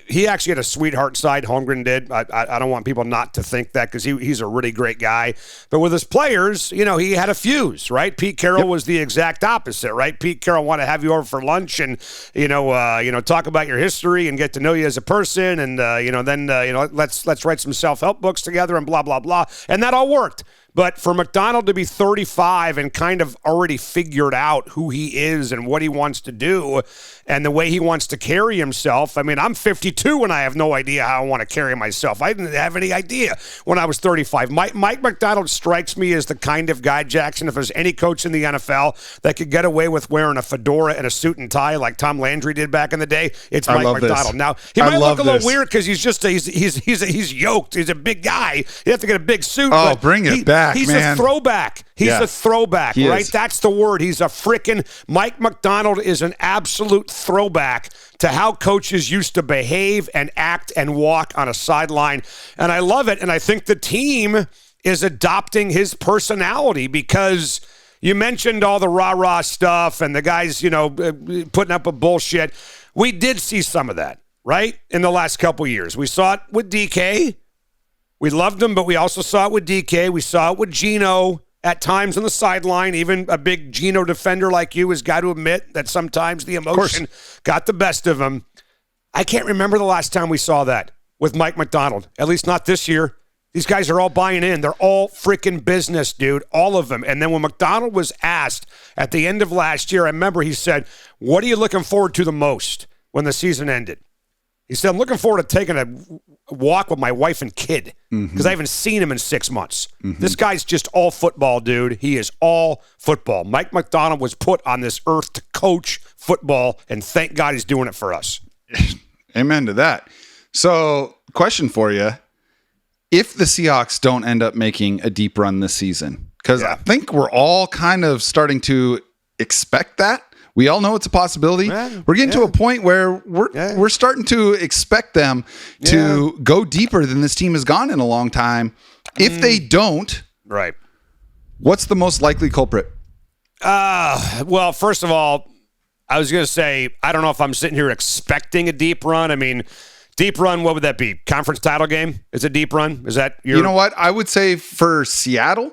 He actually had a sweetheart side. Holmgren did. I don't want people not to think that because he's a really great guy. But with his players, he had a fuse, right? Pete Carroll was the exact opposite, right? Pete Carroll wanted to have you over for lunch and, talk about your history and get to know you as a person. And, then let's write some self-help books together and blah, blah, blah. And that all worked. But for Macdonald to be 35 and kind of already figured out who he is and what he wants to do and the way he wants to carry himself, I mean, I'm 52 and I have no idea how I want to carry myself. I didn't have any idea when I was 35. Mike Macdonald strikes me as the kind of guy, Jacson, if there's any coach in the NFL that could get away with wearing a fedora and a suit and tie like Tom Landry did back in the day, it's Mike Macdonald. Now, he might look a little weird because he's yoked. He's a big guy. You have to get a big suit. Oh, bring it back. He's a throwback. He's a throwback, right? That's the word. He's a freaking Mike Macdonald is an absolute throwback to how coaches used to behave and act and walk on a sideline. And I love it. And I think the team is adopting his personality because you mentioned all the rah-rah stuff and the guys, putting up with bullshit. We did see some of that. right, in the last couple years. We saw it with DK. We loved him, but we also saw it with DK. We saw it with Geno at times on the sideline. Even a big Geno defender like you has got to admit that sometimes the emotion got the best of him. I can't remember the last time we saw that with Mike Macdonald, at least not this year. These guys are all buying in. They're all freaking business, dude, all of them. And then when Macdonald was asked at the end of last year, I remember he said, what are you looking forward to the most when the season ended? He said, I'm looking forward to taking a walk with my wife and kid because I haven't seen him in 6 months. This guy's just all football, dude. He is all football. Mike Macdonald was put on this earth to coach football, and thank God he's doing it for us. Amen to that. So, question for you. If the Seahawks don't end up making a deep run this season, because I think we're all kind of starting to expect that. We all know it's a possibility. We're getting to a point where we're starting to expect them to go deeper than this team has gone in a long time. If they don't, what's the most likely culprit? Well, first of all, I was going to say, I don't know if I'm sitting here expecting a deep run. I mean, deep run, what would that be? Conference title game? Is a deep run? Is that your... You know what? I would say for Seattle,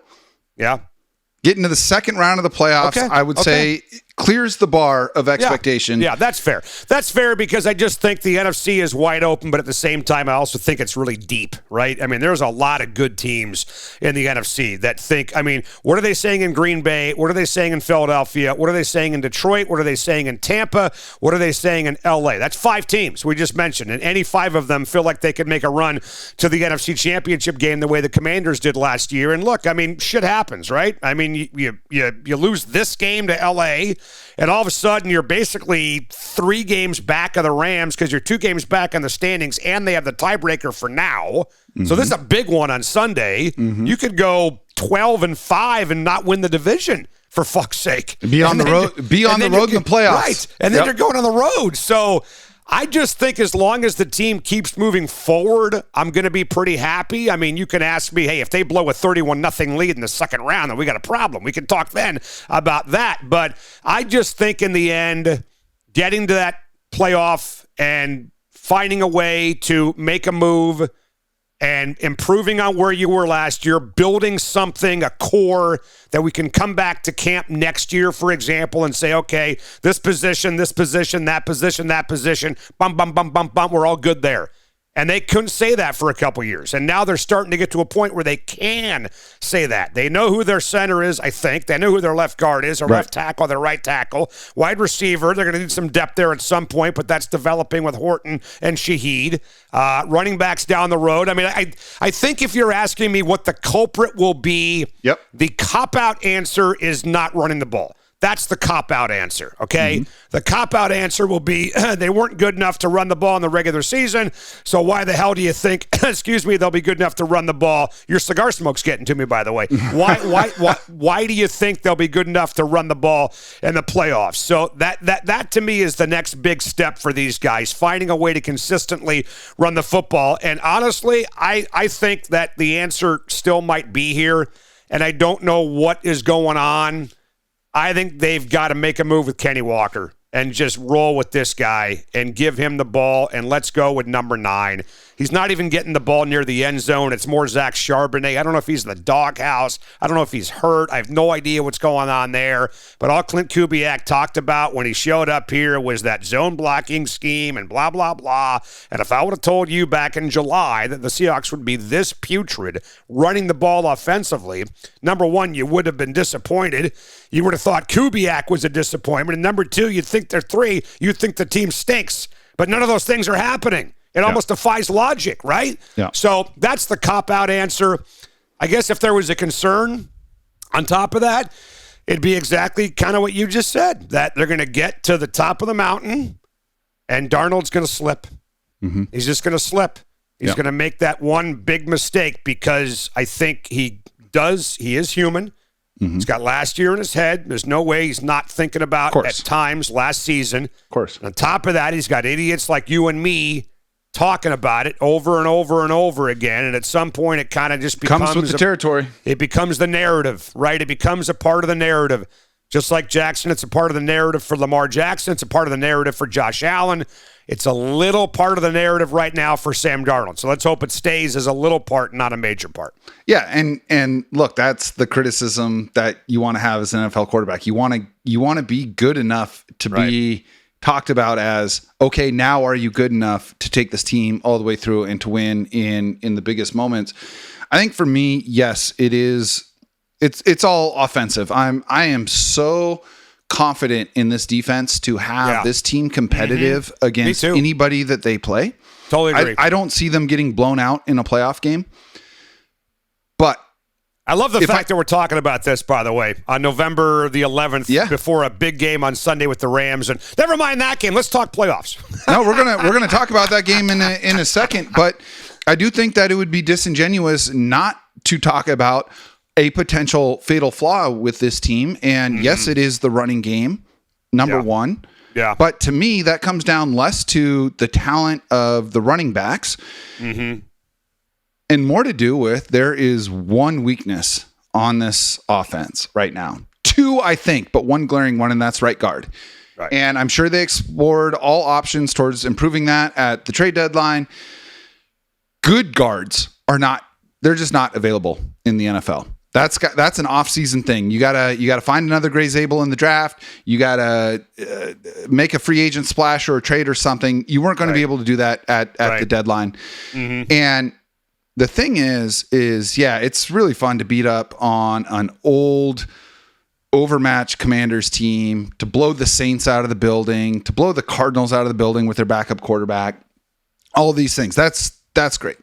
getting to the second round of the playoffs, I would say clears the bar of expectation. Yeah, that's fair. That's fair because I just think the NFC is wide open, but at the same time, I also think it's really deep, right? I mean, there's a lot of good teams in the NFC that think, I mean, what are they saying in Green Bay? What are they saying in Philadelphia? What are they saying in Detroit? What are they saying in Tampa? What are they saying in LA? That's 5 teams we just mentioned, and any 5 of them feel like they could make a run to the NFC Championship game the way the Commanders did last year. And look, I mean, shit happens, right? I mean, you lose this game to LA, and all of a sudden, you're basically 3 games back of the Rams because you're 2 games back in the standings, and they have the tiebreaker for now. So this is a big one on Sunday. You could go 12-5 and not win the division, for fuck's sake. Be on the road in the playoffs. Right, and then you're going on the road. So I just think as long as the team keeps moving forward, I'm going to be pretty happy. I mean, you can ask me, hey, if they blow a 31-0 lead in the second round, then we got a problem. We can talk then about that. But I just think in the end, getting to that playoff and finding a way to make a move and improving on where you were last year, building something, a core that we can come back to camp next year, for example, and say, okay, this position, that position, bum, we're all good there. And they couldn't say that for a couple years. And now they're starting to get to a point where they can say that. They know who their center is, I think. They know who their left guard is, or left tackle, their right tackle. Wide receiver, they're going to need some depth there at some point, but that's developing with Horton and Shaheed. Running backs down the road. I mean, I think if you're asking me what the culprit will be, the cop-out answer is not running the ball. That's the cop-out answer, okay? The cop-out answer will be they weren't good enough to run the ball in the regular season, so why the hell do you think, they'll be good enough to run the ball? Your cigar smoke's getting to me, by the way. Why do you think they'll be good enough to run the ball in the playoffs? So that to me is the next big step for these guys, finding a way to consistently run the football. And honestly, I think that the answer still might be here, and I don't know what is going on. I think they've got to make a move with Kenny Walker and just roll with this guy and give him the ball, and let's go with number 9. He's not even getting the ball near the end zone. It's more Zach Charbonnet. I don't know if he's in the doghouse. I don't know if he's hurt. I have no idea what's going on there. But all Clint Kubiak talked about when he showed up here was that zone blocking scheme and blah, blah, blah. And if I would have told you back in July that the Seahawks would be this putrid running the ball offensively, number 1, you would have been disappointed. You would have thought Kubiak was a disappointment. And number 2, you'd think they're 3. You'd think the team stinks. But none of those things are happening. It almost defies logic, right? Yeah. So that's the cop-out answer. I guess if there was a concern on top of that, it'd be exactly kind of what you just said, that they're going to get to the top of the mountain and Darnold's going to slip. He's just going to slip. He's going to make that one big mistake because I think he is human. He's got last year in his head. There's no way he's not thinking about at times last season. Of course. On top of that, he's got idiots like you and me talking about it over and over and over again, and at some point it kind of just becomes with the territory. It becomes the narrative, right? It becomes a part of the narrative. Just like Jacson, it's a part of the narrative for Lamar Jackson. It's a part of the narrative for Josh Allen. It's a little part of the narrative right now for Sam Darnold. So let's hope it stays as a little part, not a major part. Yeah, and look, that's the criticism that you want to have as an NFL quarterback. You want to be good enough to be talked about as, okay, now are you good enough to take this team all the way through and to win in the biggest moments? I think for me, yes, it is. It's all offensive. I am so confident in this defense to have this team competitive against anybody that they play. Totally agree. I don't see them getting blown out in a playoff game. But I love the fact that we're talking about this, by the way, on November the 11th, before a big game on Sunday with the Rams. And never mind that game. Let's talk playoffs. No, we're gonna talk about that game in a second. But I do think that it would be disingenuous not to talk about a potential fatal flaw with this team. And yes, it is the running game, number one. Yeah. But to me, that comes down less to the talent of the running backs and more to do with there is one weakness on this offense right now. Two, I think, but one glaring one, and that's right guard. Right. And I'm sure they explored all options towards improving that at the trade deadline. Good guards they're just not available in the NFL. That's an off-season thing. You gotta find another Gray Zabel in the draft. You gotta make a free agent splash or a trade or something. You weren't going to be able to do that at the deadline. And the thing is it's really fun to beat up on an old, overmatched Commanders team, to blow the Saints out of the building, to blow the Cardinals out of the building with their backup quarterback. All of these things. That's great.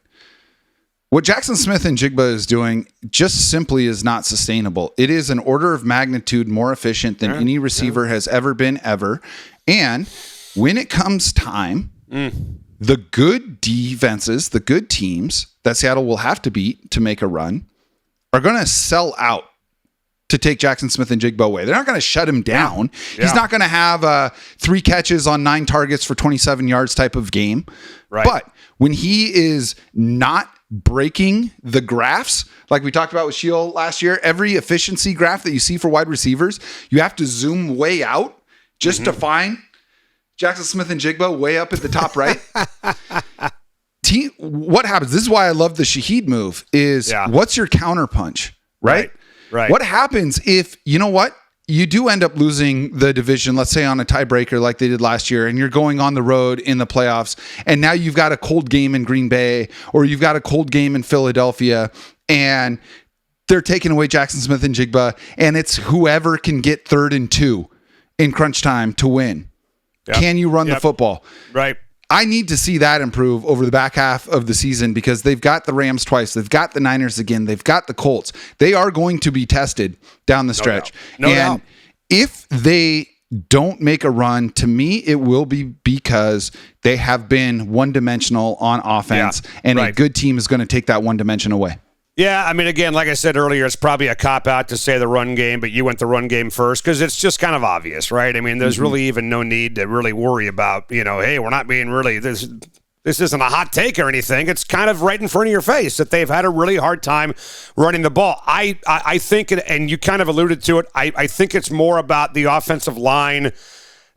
What Jacson Smith-Njigba is doing just simply is not sustainable. It is an order of magnitude more efficient than any receiver has ever been ever. And when it comes time, the good defenses, the good teams that Seattle will have to beat to make a run are going to sell out to take Jacson Smith-Njigba away. They're not going to shut him down. Yeah. He's not going to have 3 catches on 9 targets for 27 yards type of game. Right. But when he is not breaking the graphs, like we talked about with Sheil last year, every efficiency graph that you see for wide receivers, you have to zoom way out just to find Jacson Smith-Njigba way up at the top right. What happens? This is why I love the Shaheed move is what's your counterpunch, right? Right. What happens if, you know what? You do end up losing the division, let's say on a tiebreaker like they did last year, and you're going on the road in the playoffs, and now you've got a cold game in Green Bay, or you've got a cold game in Philadelphia, and they're taking away Jacson Smith-Njigba, and it's whoever can get 3rd and 2 in crunch time to win. Yep. Can you run the football? Right. I need to see that improve over the back half of the season because they've got the Rams twice. They've got the Niners again. They've got the Colts. They are going to be tested down the stretch. No doubt. If they don't make a run, to me, it will be because they have been one-dimensional on offense, and a good team is going to take that one dimension away. Yeah, I mean, again, like I said earlier, it's probably a cop-out to say the run game, but you went the run game first because it's just kind of obvious, right? I mean, there's really even no need to really worry about, hey, we're not being really this isn't a hot take or anything. It's kind of right in front of your face that they've had a really hard time running the ball. I think, and you kind of alluded to it, I think it's more about the offensive line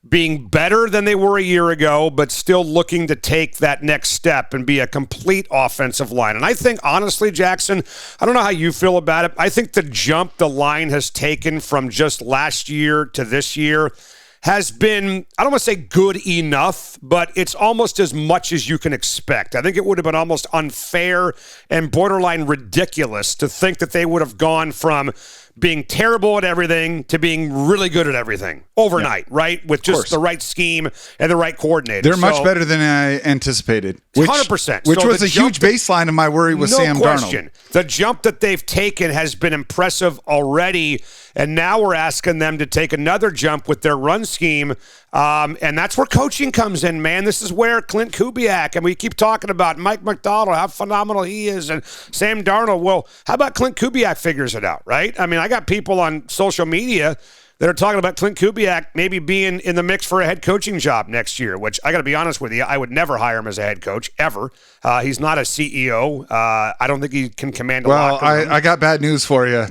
being better than they were a year ago, but still looking to take that next step and be a complete offensive line. And I think, honestly, Jacson, I don't know how you feel about it. I think the jump the line has taken from just last year to this year has been, I don't want to say good enough, but it's almost as much as you can expect. I think it would have been almost unfair and borderline ridiculous to think that they would have gone from being terrible at everything to being really good at everything overnight, right? With just the right scheme and the right coordinator. They're much better than I anticipated. 100%. Which was a huge baseline of my worry with Sam Darnold. The jump that they've taken has been impressive already, and now we're asking them to take another jump with their run scheme, and that's where coaching comes in, man. This is where Clint Kubiak, and we keep talking about Mike McDonald, how phenomenal he is, and Sam Darnold. Well, how about Clint Kubiak figures it out, right? I mean, I got people on social media that are talking about Clint Kubiak maybe being in the mix for a head coaching job next year, which I got to be honest with you, I would never hire him as a head coach, ever. He's not a CEO. I don't think he can command a lot. Well, I got bad news for you.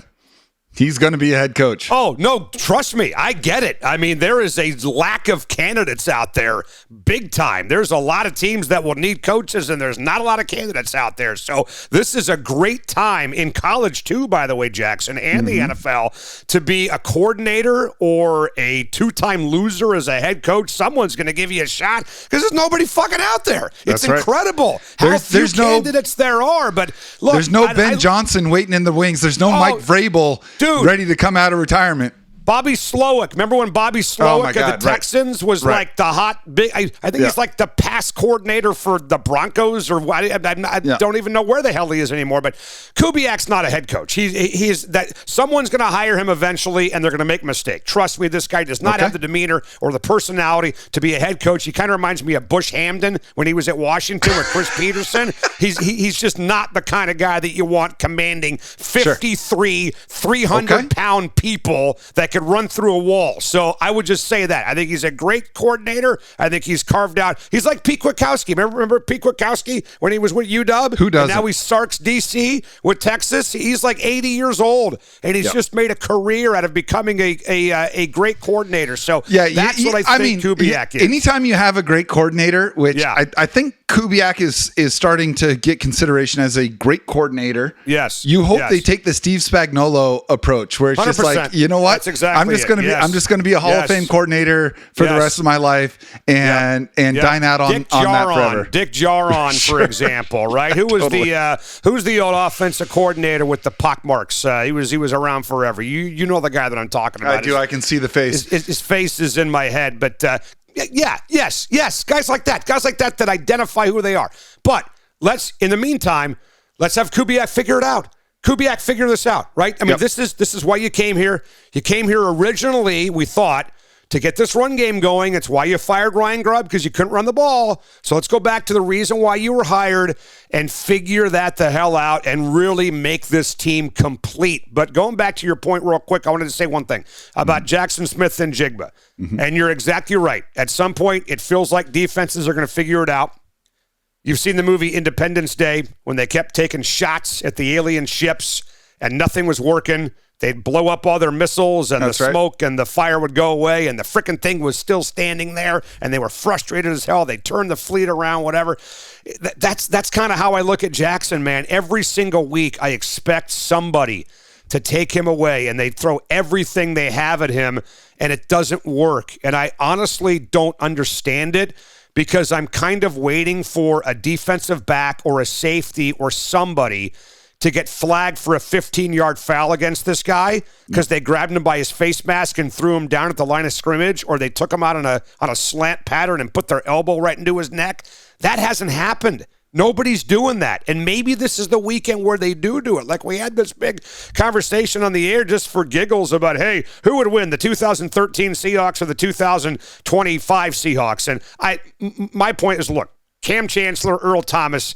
He's going to be a head coach. Oh, no, trust me. I get it. I mean, there is a lack of candidates out there, big time. There's a lot of teams that will need coaches, and there's not a lot of candidates out there. So this is a great time in college, too, by the way, Jacson, and the NFL, to be a coordinator or a two-time loser as a head coach. Someone's going to give you a shot because there's nobody fucking out there. It's incredible how few candidates there are. But look, there's no Ben Johnson waiting in the wings. There's no Mike Vrabel ready to come out of retirement. Bobby Slowick. Remember when Bobby Slowick of the Texans was like the hot big? I think he's like the pass coordinator for the Broncos, or I don't even know where the hell he is anymore. But Kubiak's not a head coach. He's that someone's going to hire him eventually, and they're going to make a mistake. Trust me, this guy does not have the demeanor or the personality to be a head coach. He kind of reminds me of Bush Hamden when he was at Washington with Chris Peterson. He's just not the kind of guy that you want commanding 53 300-pound people that could run through a wall. So I would just say that. I think he's a great coordinator. I think he's carved out. He's like Pete Kwiatkowski. Remember Pete Kwiatkowski when he was with UW? Who doesn't? And now he's Sarks DC with Texas. He's like 80 years old, and he's just made a career out of becoming a great coordinator. So that's what I think Kubiak is. Anytime you have a great coordinator, which I think Kubiak is starting to get consideration as a great coordinator. Yes. You hope they take the Steve Spagnuolo approach, where it's 100%. Just like, you know what? That's exactly I'm just going to be a Hall of Fame coordinator for the rest of my life, and dine out on that forever. Dick Jaron, for example, right? Who was who's the old offensive coordinator with the pockmarks? He was around forever. You know the guy that I'm talking about. I do. I can see the face. His face is in my head, but yes, guys like that identify who they are. But in the meantime, let's have Kubiak figure it out. Kubiak, figure this out, right? I mean, this is why you came here. You came here originally, we thought, to get this run game going. It's why you fired Ryan Grubb, because you couldn't run the ball. So let's go back to the reason why you were hired and figure that the hell out and really make this team complete. But going back to your point real quick, I wanted to say one thing about Jacson, Smith-Njigba. And you're exactly right. At some point, it feels like defenses are going to figure it out. You've seen the movie Independence Day when they kept taking shots at the alien ships and nothing was working. They'd blow up all their missiles and the smoke and the fire would go away and the frickin' thing was still standing there and they were frustrated as hell. They turned the fleet around, whatever. That's kind of how I look at Jacson, man. Every single week I expect somebody to take him away and they throw everything they have at him and it doesn't work. And I honestly don't understand it, because I'm kind of waiting for a defensive back or a safety or somebody to get flagged for a 15-yard foul against this guy because they grabbed him by his face mask and threw him down at the line of scrimmage, or they took him out on a slant pattern and put their elbow right into his neck. That hasn't happened. Nobody's doing that. And maybe this is the weekend where they do it. Like we had this big conversation on the air just for giggles about, hey, who would win, the 2013 Seahawks or the 2025 Seahawks? And my point is, look, Cam Chancellor, Earl Thomas,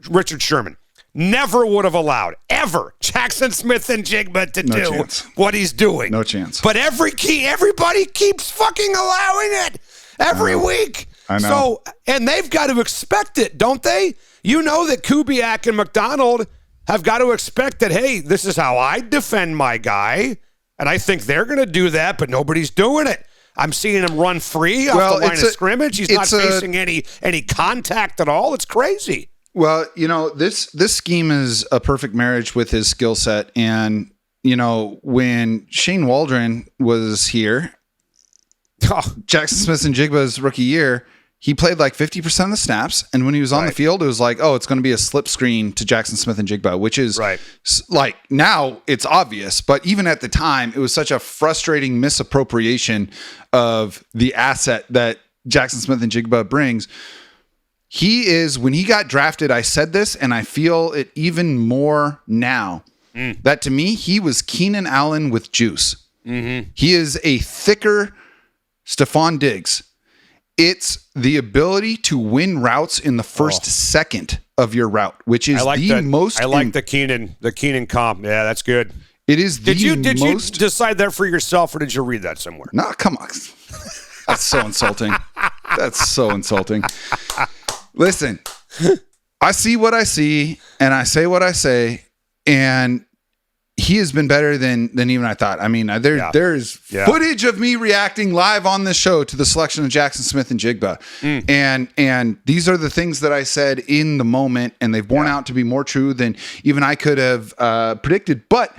Richard Sherman never would have allowed, ever, Jacson Smith-Njigba to do what he's doing. No chance. But everybody keeps fucking allowing it every week. I know. So, and they've got to expect it, don't they? You know that Kubiak and McDonald have got to expect that, hey, this is how I defend my guy. And I think they're going to do that, but nobody's doing it. I'm seeing him run free off the line of scrimmage. He's not facing any contact at all. It's crazy. Well, you know, this scheme is a perfect marriage with his skill set. And, you know, when Shane Waldron was here, Jacson Smith-Njigba's rookie year, he played like 50% of the snaps. And when he was on the field, it was like, oh, it's going to be a slip screen to Jacson Smith-Njigba, which is like, now it's obvious. But even at the time, it was such a frustrating misappropriation of the asset that Jacson Smith-Njigba brings. He is, when he got drafted, I said this, and I feel it even more now, that to me, he was Keenan Allen with juice. Mm-hmm. He is a thicker Stephon Diggs. It's the ability to win routes in the first second of your route, which is most. I like the Keenan comp. Yeah, that's good. It is. Did you decide that for yourself, or did you read that somewhere? No, come on. That's so insulting. That's so insulting. Listen, I see what I see, and I say what I say, and he has been better than even I thought. I mean, there's footage of me reacting live on this show to the selection of Jacson, Smith-Njigba. And these are the things that I said in the moment, and they've borne out to be more true than even I could have predicted. But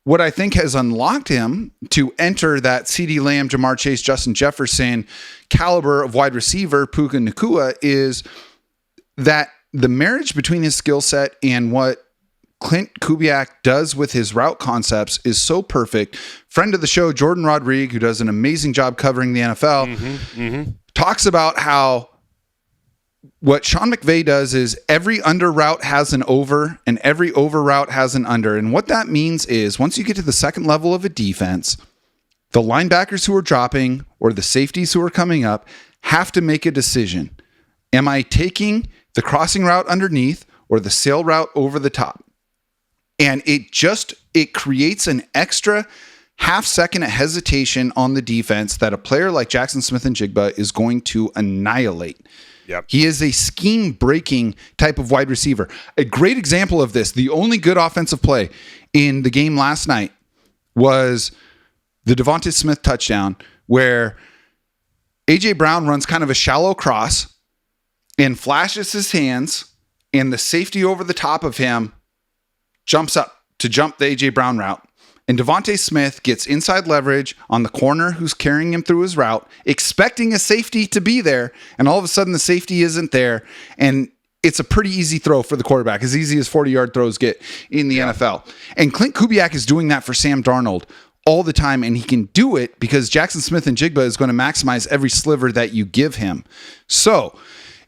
what I think has unlocked him to enter that CeeDee Lamb, Jamar Chase, Justin Jefferson caliber of wide receiver, Puka Nacua, is that the marriage between his skill set and what Clint Kubiak does with his route concepts is so perfect. Friend of the show, Jordan Rodriguez, who does an amazing job covering the NFL, talks about how what Sean McVay does is every under route has an over and every over route has an under. And what that means is once you get to the second level of a defense, the linebackers who are dropping or the safeties who are coming up have to make a decision. Am I taking the crossing route underneath or the sail route over the top? And it creates an extra half second of hesitation on the defense that a player like Jacson Smith-Njigba is going to annihilate. Yep. He is a scheme breaking type of wide receiver. A great example of this, the only good offensive play in the game last night was the Devonta Smith touchdown where A.J. Brown runs kind of a shallow cross and flashes his hands, and the safety over the top of him jumps up to jump the A.J. Brown route. And Devonta Smith gets inside leverage on the corner who's carrying him through his route, expecting a safety to be there, and all of a sudden the safety isn't there, and it's a pretty easy throw for the quarterback, as easy as 40-yard throws get in the NFL. And Clint Kubiak is doing that for Sam Darnold all the time, and he can do it because Jacson Smith-Njigba is going to maximize every sliver that you give him. So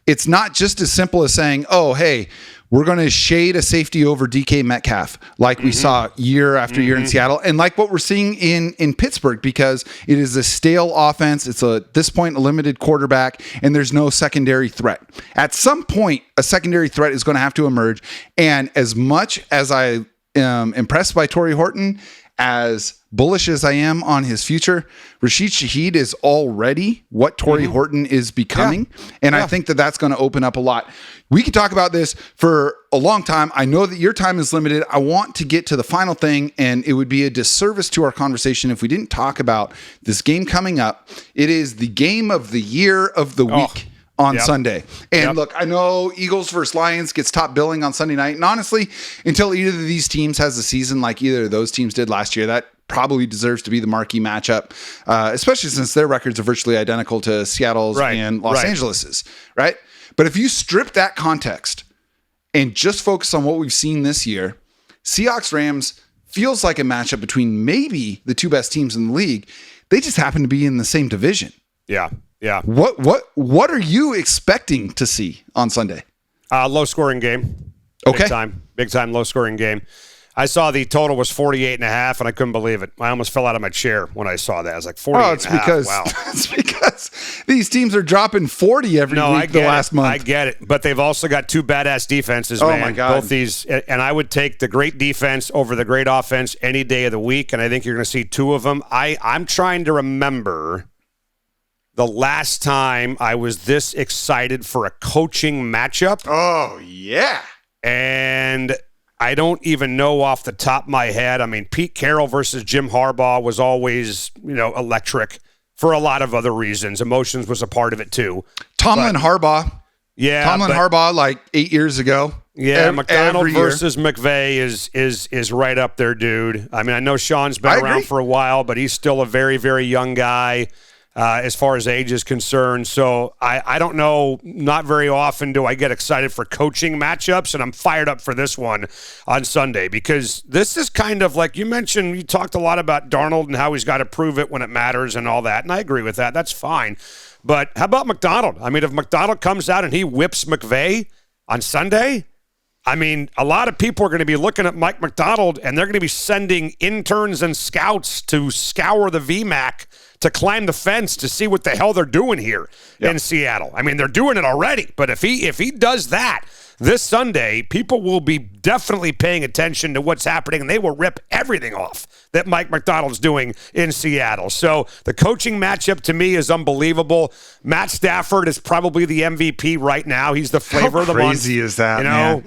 it's not just as simple as saying, oh, hey, we're going to shade a safety over DK Metcalf like we saw year after year in Seattle, and like what we're seeing in Pittsburgh, because it is a stale offense. It's at this point a limited quarterback, and there's no secondary threat. At some point, a secondary threat is going to have to emerge, and as much as I am impressed by Torrey Horton, as bullish as I am on his future, Rashid Shaheed is already what Torrey Horton is becoming. And I think that that's going to open up a lot. We could talk about this for a long time. I know that your time is limited. I want to get to the final thing, and it would be a disservice to our conversation if we didn't talk about this game coming up. It is the game of the year of the week on Sunday. And look, I know Eagles versus Lions gets top billing on Sunday night. And honestly, until either of these teams has a season like either of those teams did last year, that probably deserves to be the marquee matchup, especially since their records are virtually identical to Seattle's and Los Angeles's, right? But if you strip that context and just focus on what we've seen this year, Seahawks-Rams feels like a matchup between maybe the two best teams in the league. They just happen to be in the same division. Yeah. What are you expecting to see on Sunday? Low scoring game. Okay. Big time low scoring game. I saw the total was 48.5, and I couldn't believe it. I almost fell out of my chair when I saw that. I was like, 48.5. Wow. It's because these teams are dropping 40 every week the last month. I get it. But they've also got two badass defenses, man. Oh, my God. Both these. And I would take the great defense over the great offense any day of the week, and I think you're going to see two of them. I'm trying to remember the last time I was this excited for a coaching matchup. Oh, yeah. And I don't even know off the top of my head. I mean, Pete Carroll versus Jim Harbaugh was always, electric for a lot of other reasons. Emotions was a part of it too. Harbaugh. Yeah. Harbaugh like 8 years ago. Yeah, McDonald versus McVay is right up there, dude. I mean, I know Sean's been around for a while, but he's still a very, very young guy. As far as age is concerned. So I don't know, not very often do I get excited for coaching matchups, and I'm fired up for this one on Sunday because this is kind of like you mentioned, you talked a lot about Darnold and how he's got to prove it when it matters and all that, and I agree with that. That's fine. But how about McDonald? I mean, if McDonald comes out and he whips McVay on Sunday, I mean, a lot of people are going to be looking at Mike McDonald, and they're going to be sending interns and scouts to scour the VMAC to climb the fence to see what the hell they're doing here in Seattle. I mean, they're doing it already, but if he does that, this Sunday, people will be definitely paying attention to what's happening, and they will rip everything off that Mike Macdonald's doing in Seattle. So the coaching matchup to me is unbelievable. Matt Stafford is probably the MVP right now. He's the flavor of the month. How crazy is that, man?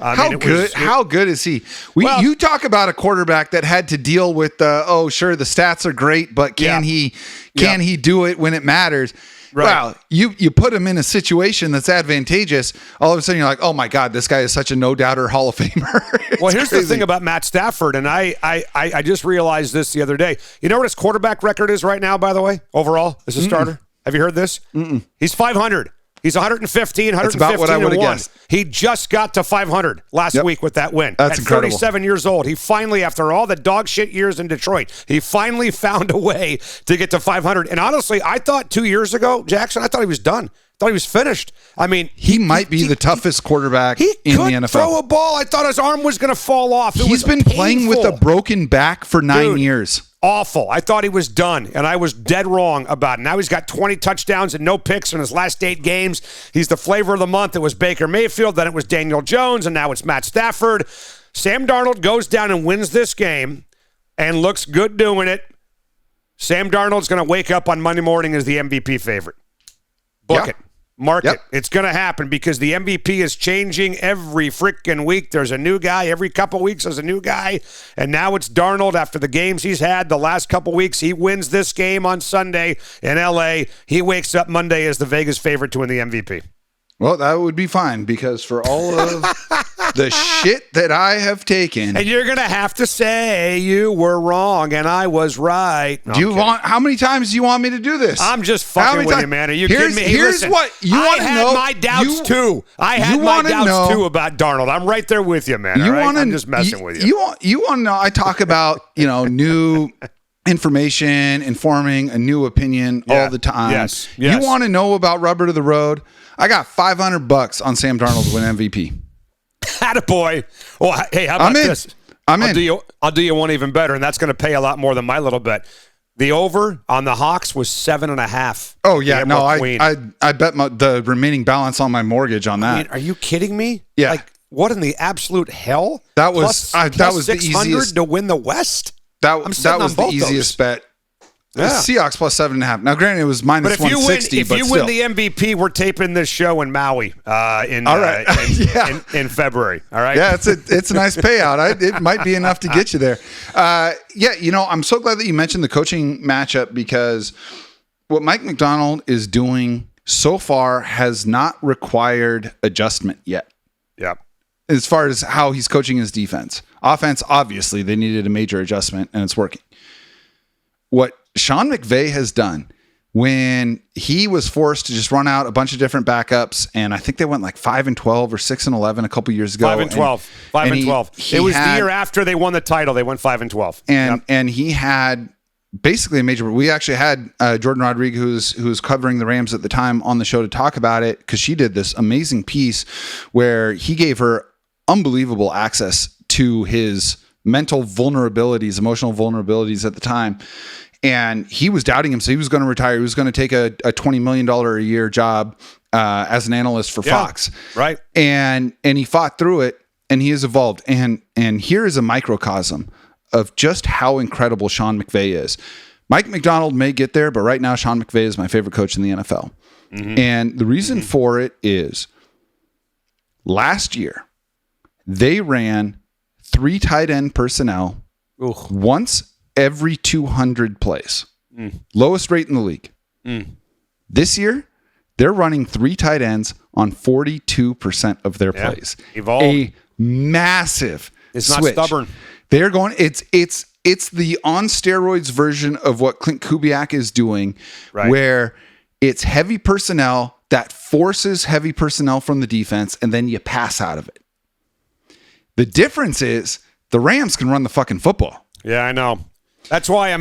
How good is he? You talk about a quarterback that had to deal with the stats are great, but can he do it when it matters? Right. Wow, you put him in a situation that's advantageous. All of a sudden, you're like, oh my God, this guy is such a no-doubter Hall of Famer. Well, here's the thing about Matt Stafford, and I just realized this the other day. You know what his quarterback record is right now, by the way, overall, as a starter? Have you heard this? He's 500. He's 115, 115, That's about what I would have guessed. He just got to 500 last week with that win. That's incredible. 37 years old. He finally, after all the dog shit years in Detroit, he finally found a way to get to 500. And honestly, I thought 2 years ago, Jacson, I thought he was done. I thought he was finished. I mean, he might be the toughest quarterback in the NFL. He could throw a ball. I thought his arm was going to fall off. He's been playing with a broken back for 9 years. Awful. I thought he was done, and I was dead wrong about it. Now he's got 20 touchdowns and no picks in his last 8 games. He's the flavor of the month. It was Baker Mayfield, then it was Daniel Jones, and now it's Matt Stafford. Sam Darnold goes down and wins this game and looks good doing it. Sam Darnold's going to wake up on Monday morning as the MVP favorite. Book it. Mark it. It's going to happen because the MVP is changing every freaking week. There's a new guy. Every couple weeks there's a new guy. And now it's Darnold after the games he's had the last couple weeks. He wins this game on Sunday in L.A. He wakes up Monday as the Vegas favorite to win the MVP. Well, that would be fine because for all of the shit that I have taken. And you're going to have to say you were wrong and I was right. How many times do you want me to do this? I'm just fucking with you, man. Are you kidding me? Hey, here's what you want to know. I had my doubts too. I had my doubts too about Darnold. I'm right there with you, man. I'm just messing with you. You want to know, I talk about, new information, informing a new opinion all the time. Yes. You want to know about rubber to the road? I got $500 on Sam Darnold to win MVP. Attaboy. Well, hey, how about this? I'll do you one even better, and that's going to pay a lot more than my little bet. The over on the Hawks was 7.5. Oh yeah, no, I bet the remaining balance on my mortgage on that. I mean, are you kidding me? Yeah. Like, what in the absolute hell? That was the easiest to win the West. That was the easiest bet. Yeah. Seahawks plus 7.5. Now, granted, it was minus 160. If you win the MVP, we're taping this show in Maui in February. All right. Yeah, it's a nice payout. It might be enough to get you there. I'm so glad that you mentioned the coaching matchup because what Mike Macdonald is doing so far has not required adjustment yet. Yeah. As far as how he's coaching his defense. Offense, obviously, they needed a major adjustment, and it's working. What Sean McVay has done when he was forced to just run out a bunch of different backups, and I think they went like 5-12 or 6-11 a couple years ago. 5-12. 5-12. It was the year after they won the title. They went 5-12. And he had basically a major. We actually had Jordan Rodriguez, who was covering the Rams at the time, on the show to talk about it because she did this amazing piece where he gave her unbelievable access to his mental vulnerabilities, emotional vulnerabilities at the time. And he was doubting him, so he was going to retire. He was going to take a $20 million a year job as an analyst for Fox. Right. And he fought through it, and he has evolved. And here is a microcosm of just how incredible Sean McVay is. Mike Macdonald may get there, but right now Sean McVay is my favorite coach in the NFL. Mm-hmm. And the reason for it is last year, they ran 3 tight end personnel once every 200 plays. Lowest rate in the league. This year, they're running 3 tight ends on 42% of their plays. Evolved. A massive switch. Not stubborn. They're going, it's the on steroids version of what Clint Kubiak is doing, where it's heavy personnel that forces heavy personnel from the defense, and then you pass out of it. The difference is the Rams can run the fucking football. Yeah, I know. That's why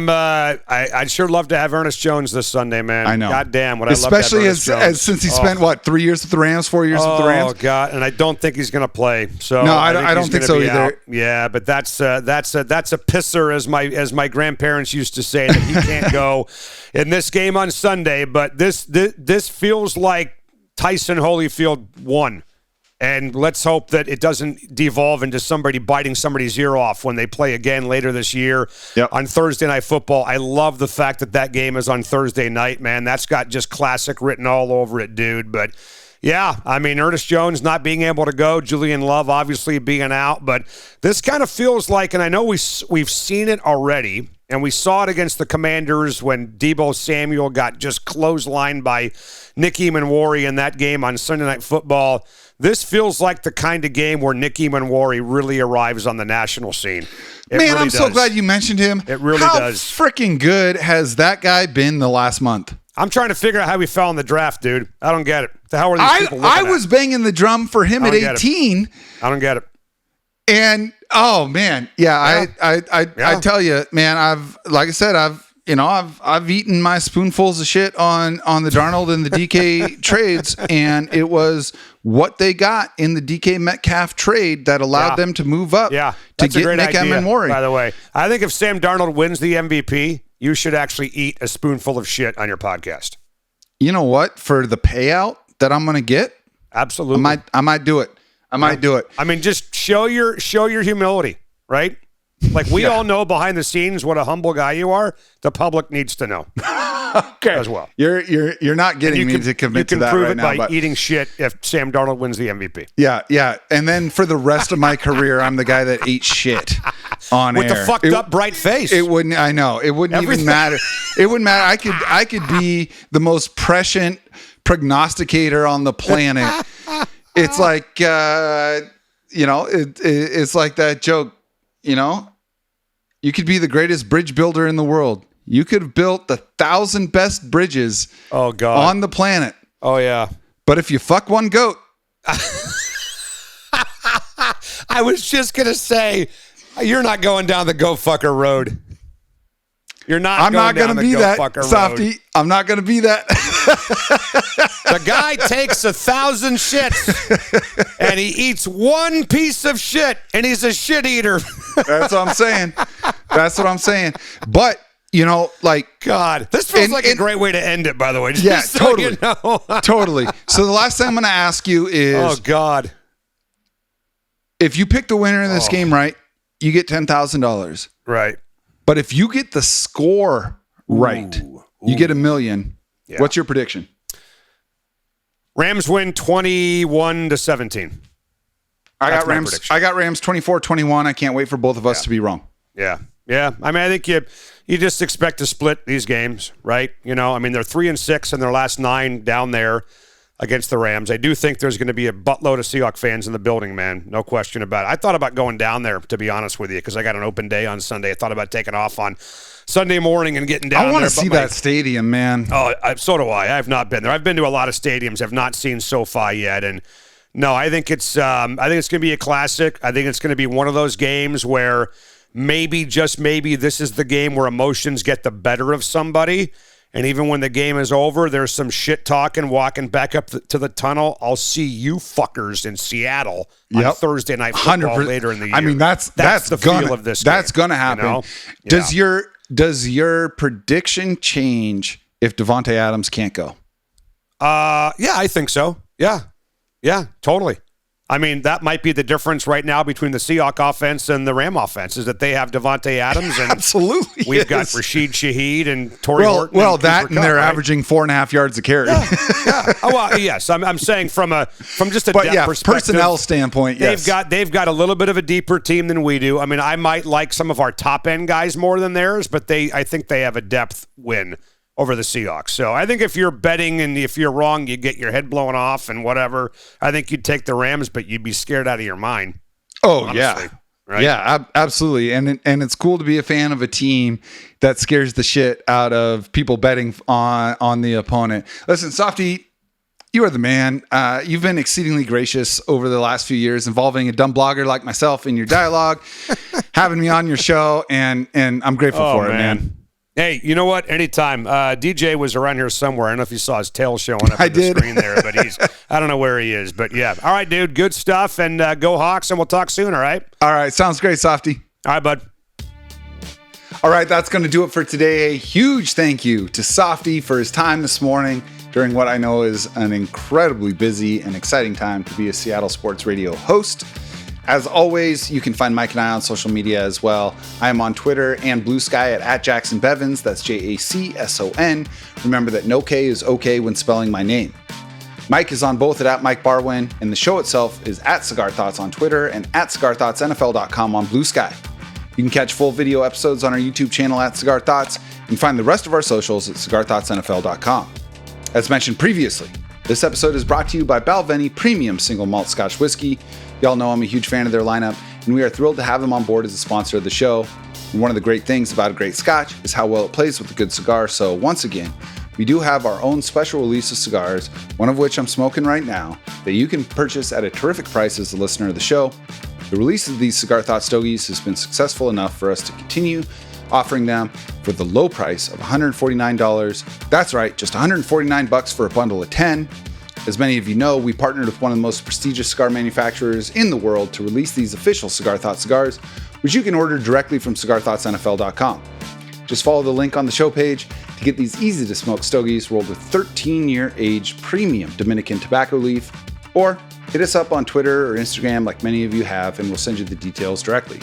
I'd sure love to have Ernest Jones this Sunday, man. I know. God damn, would I love to have Especially Ernest Jones. since he spent, 3 years with the Rams, 4 years with the Rams? Oh, God, and I don't think he's going to play. So no, I don't think so either. Out. Yeah, but that's a pisser, as my grandparents used to say, that he can't go in this game on Sunday. But this feels like Tyson Holyfield won. And let's hope that it doesn't devolve into somebody biting somebody's ear off when they play again later this year on Thursday Night Football. I love the fact that that game is on Thursday night, man. That's got just classic written all over it, dude. But, yeah, I mean, Ernest Jones not being able to go, Julian Love obviously being out. But this kind of feels like, and I know we've seen it already, and we saw it against the Commanders when Deebo Samuel got just clotheslined by Nick Eamon-Warry in that game on Sunday Night Football. This feels like the kind of game where Nick Eamon-Warry really arrives on the national scene. Man, I'm so glad you mentioned him. It really does. How freaking good has that guy been the last month? I'm trying to figure out how he fell in the draft, dude. I don't get it. The hell are these people looking I was banging the drum for him at 18. I don't get it. And oh man, I tell you, man, I've eaten my spoonfuls of shit on the Darnold and the DK trades, and it was what they got in the DK Metcalf trade that allowed them to move up to get Nick Eamon-Warry. By the way, I think if Sam Darnold wins the MVP, you should actually eat a spoonful of shit on your podcast. You know what? For the payout that I'm going to get, absolutely, I might do it. I might do it. I mean, just show your humility, right? Like we all know behind the scenes what a humble guy you are. The public needs to know as well. You're not getting me to commit to that right now. You can prove it by eating shit if Sam Darnold wins the MVP. Yeah. And then for the rest of my career, I'm the guy that ate shit on with air. The fucked up bright face. It wouldn't. I know. It wouldn't even matter. It wouldn't matter. I could be the most prescient prognosticator on the planet. It's like it's like that joke. You could be the greatest bridge builder in the world. You could have built the 1,000 best bridges on the planet. Oh, yeah. But if you fuck one goat. I was just going to say, you're not going down the go fucker road. You're not. I'm not going to be that, Softy. Road. I'm not going to be that. The guy takes 1,000 shits and he eats one piece of shit, and he's a shit eater. That's what I'm saying. But God, this feels like a great way to end it. By the way, just totally, totally. So the last thing I'm going to ask you is, oh God, if you pick the winner in this game right, you get $10,000. Right. But if you get the score right, you get $1 million. Yeah. What's your prediction? Rams win 21-17. I got Rams 24-21. I can't wait for both of us to be wrong. Yeah. I mean, I think you just expect to split these games, right? They're 3-6 in their last 9 down there against the Rams. I do think there's going to be a buttload of Seahawks fans in the building, man. No question about it. I thought about going down there, to be honest with you, because I got an open day on Sunday. I thought about taking off on Sunday morning and getting down there. I want to see that stadium, man. Oh, so do I. I have not been there. I've been to a lot of stadiums. Have not seen SoFi yet. And no, I think it's going to be a classic. I think it's going to be one of those games where maybe, just maybe, this is the game where emotions get the better of somebody. And even when the game is over, there's some shit talking, walking back up to the tunnel. I'll see you fuckers in Seattle on Thursday Night Football later in the year. I mean, that's the feel of this game. That's going to happen. Does your prediction change if Devontae Adams can't go? Yeah, I think so. Yeah, totally. I mean, that might be the difference right now between the Seahawks offense and the Ram offense, is that they have Devontae Adams. And absolutely. We've got Rashid Shaheed and Torrey Horton. Well, and they're averaging 4.5 yards a carry. Yeah. Oh, well, yes. I'm saying from just a depth perspective. Personnel standpoint, yes. They've got a little bit of a deeper team than we do. I mean, I might like some of our top end guys more than theirs, but I think they have a depth win over the Seahawks. So I think if you're betting and if you're wrong, you get your head blown off and whatever, I think you'd take the Rams, but you'd be scared out of your mind. Oh, honestly, yeah. Right? Yeah, absolutely. And it's cool to be a fan of a team that scares the shit out of people betting on the opponent. Listen, Softy, you are the man. You've been exceedingly gracious over the last few years, involving a dumb blogger like myself in your dialogue, having me on your show, and I'm grateful for it, man. Hey, you know what? Anytime. DJ was around here somewhere. I don't know if you saw his tail showing up on the screen there, but I don't know where he is. But yeah. All right, dude. Good stuff. And go Hawks, and we'll talk soon, all right? All right. Sounds great, Softy. All right, bud. All right. That's going to do it for today. A huge thank you to Softy for his time this morning. during what I know is an incredibly busy and exciting time to be a Seattle sports radio host. As always, you can find Mike and I on social media as well. I am on Twitter and Blue Sky at Jacson Bevins. That's Jacson. Remember that no K is okay when spelling my name. Mike is on both at Mike Barwin, and the show itself is at Cigar Thoughts on Twitter and at CigarThoughtsNFL.com on Blue Sky. You can catch full video episodes on our YouTube channel at Cigar Thoughts and find the rest of our socials at CigarThoughtsNFL.com. As mentioned previously, this episode is brought to you by Balvenie Premium Single Malt Scotch Whiskey. Y'all know I'm a huge fan of their lineup, and we are thrilled to have them on board as a sponsor of the show. And one of the great things about a great Scotch is how well it plays with a good cigar. So once again, we do have our own special release of cigars, one of which I'm smoking right now, that you can purchase at a terrific price as a listener of the show. The release of these Cigar Thoughts Stogies has been successful enough for us to continue offering them for the low price of $149. That's right, just $149 for a bundle of 10. As many of you know, we partnered with one of the most prestigious cigar manufacturers in the world to release these official Cigar Thoughts cigars, which you can order directly from CigarThoughtsNFL.com. Just follow the link on the show page to get these easy-to-smoke stogies rolled with 13-year aged premium Dominican tobacco leaf, or hit us up on Twitter or Instagram like many of you have, and we'll send you the details directly.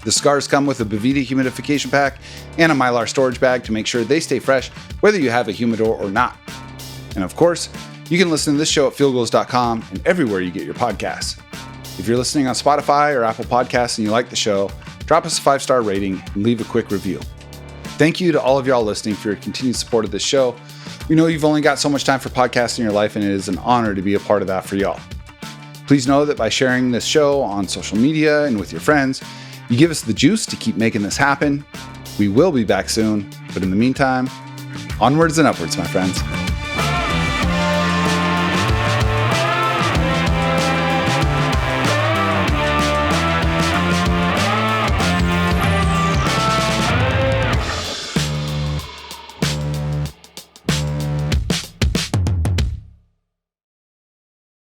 The cigars come with a Boveda humidification pack and a Mahler storage bag to make sure they stay fresh whether you have a humidor or not. And of course, you can listen to this show at fieldgoals.com and everywhere you get your podcasts. If you're listening on Spotify or Apple Podcasts and you like the show, drop us a 5-star rating and leave a quick review. Thank you to all of y'all listening for your continued support of this show. We know you've only got so much time for podcasts in your life, and it is an honor to be a part of that for y'all. Please know that by sharing this show on social media and with your friends, you give us the juice to keep making this happen. We will be back soon, but in the meantime, onwards and upwards, my friends.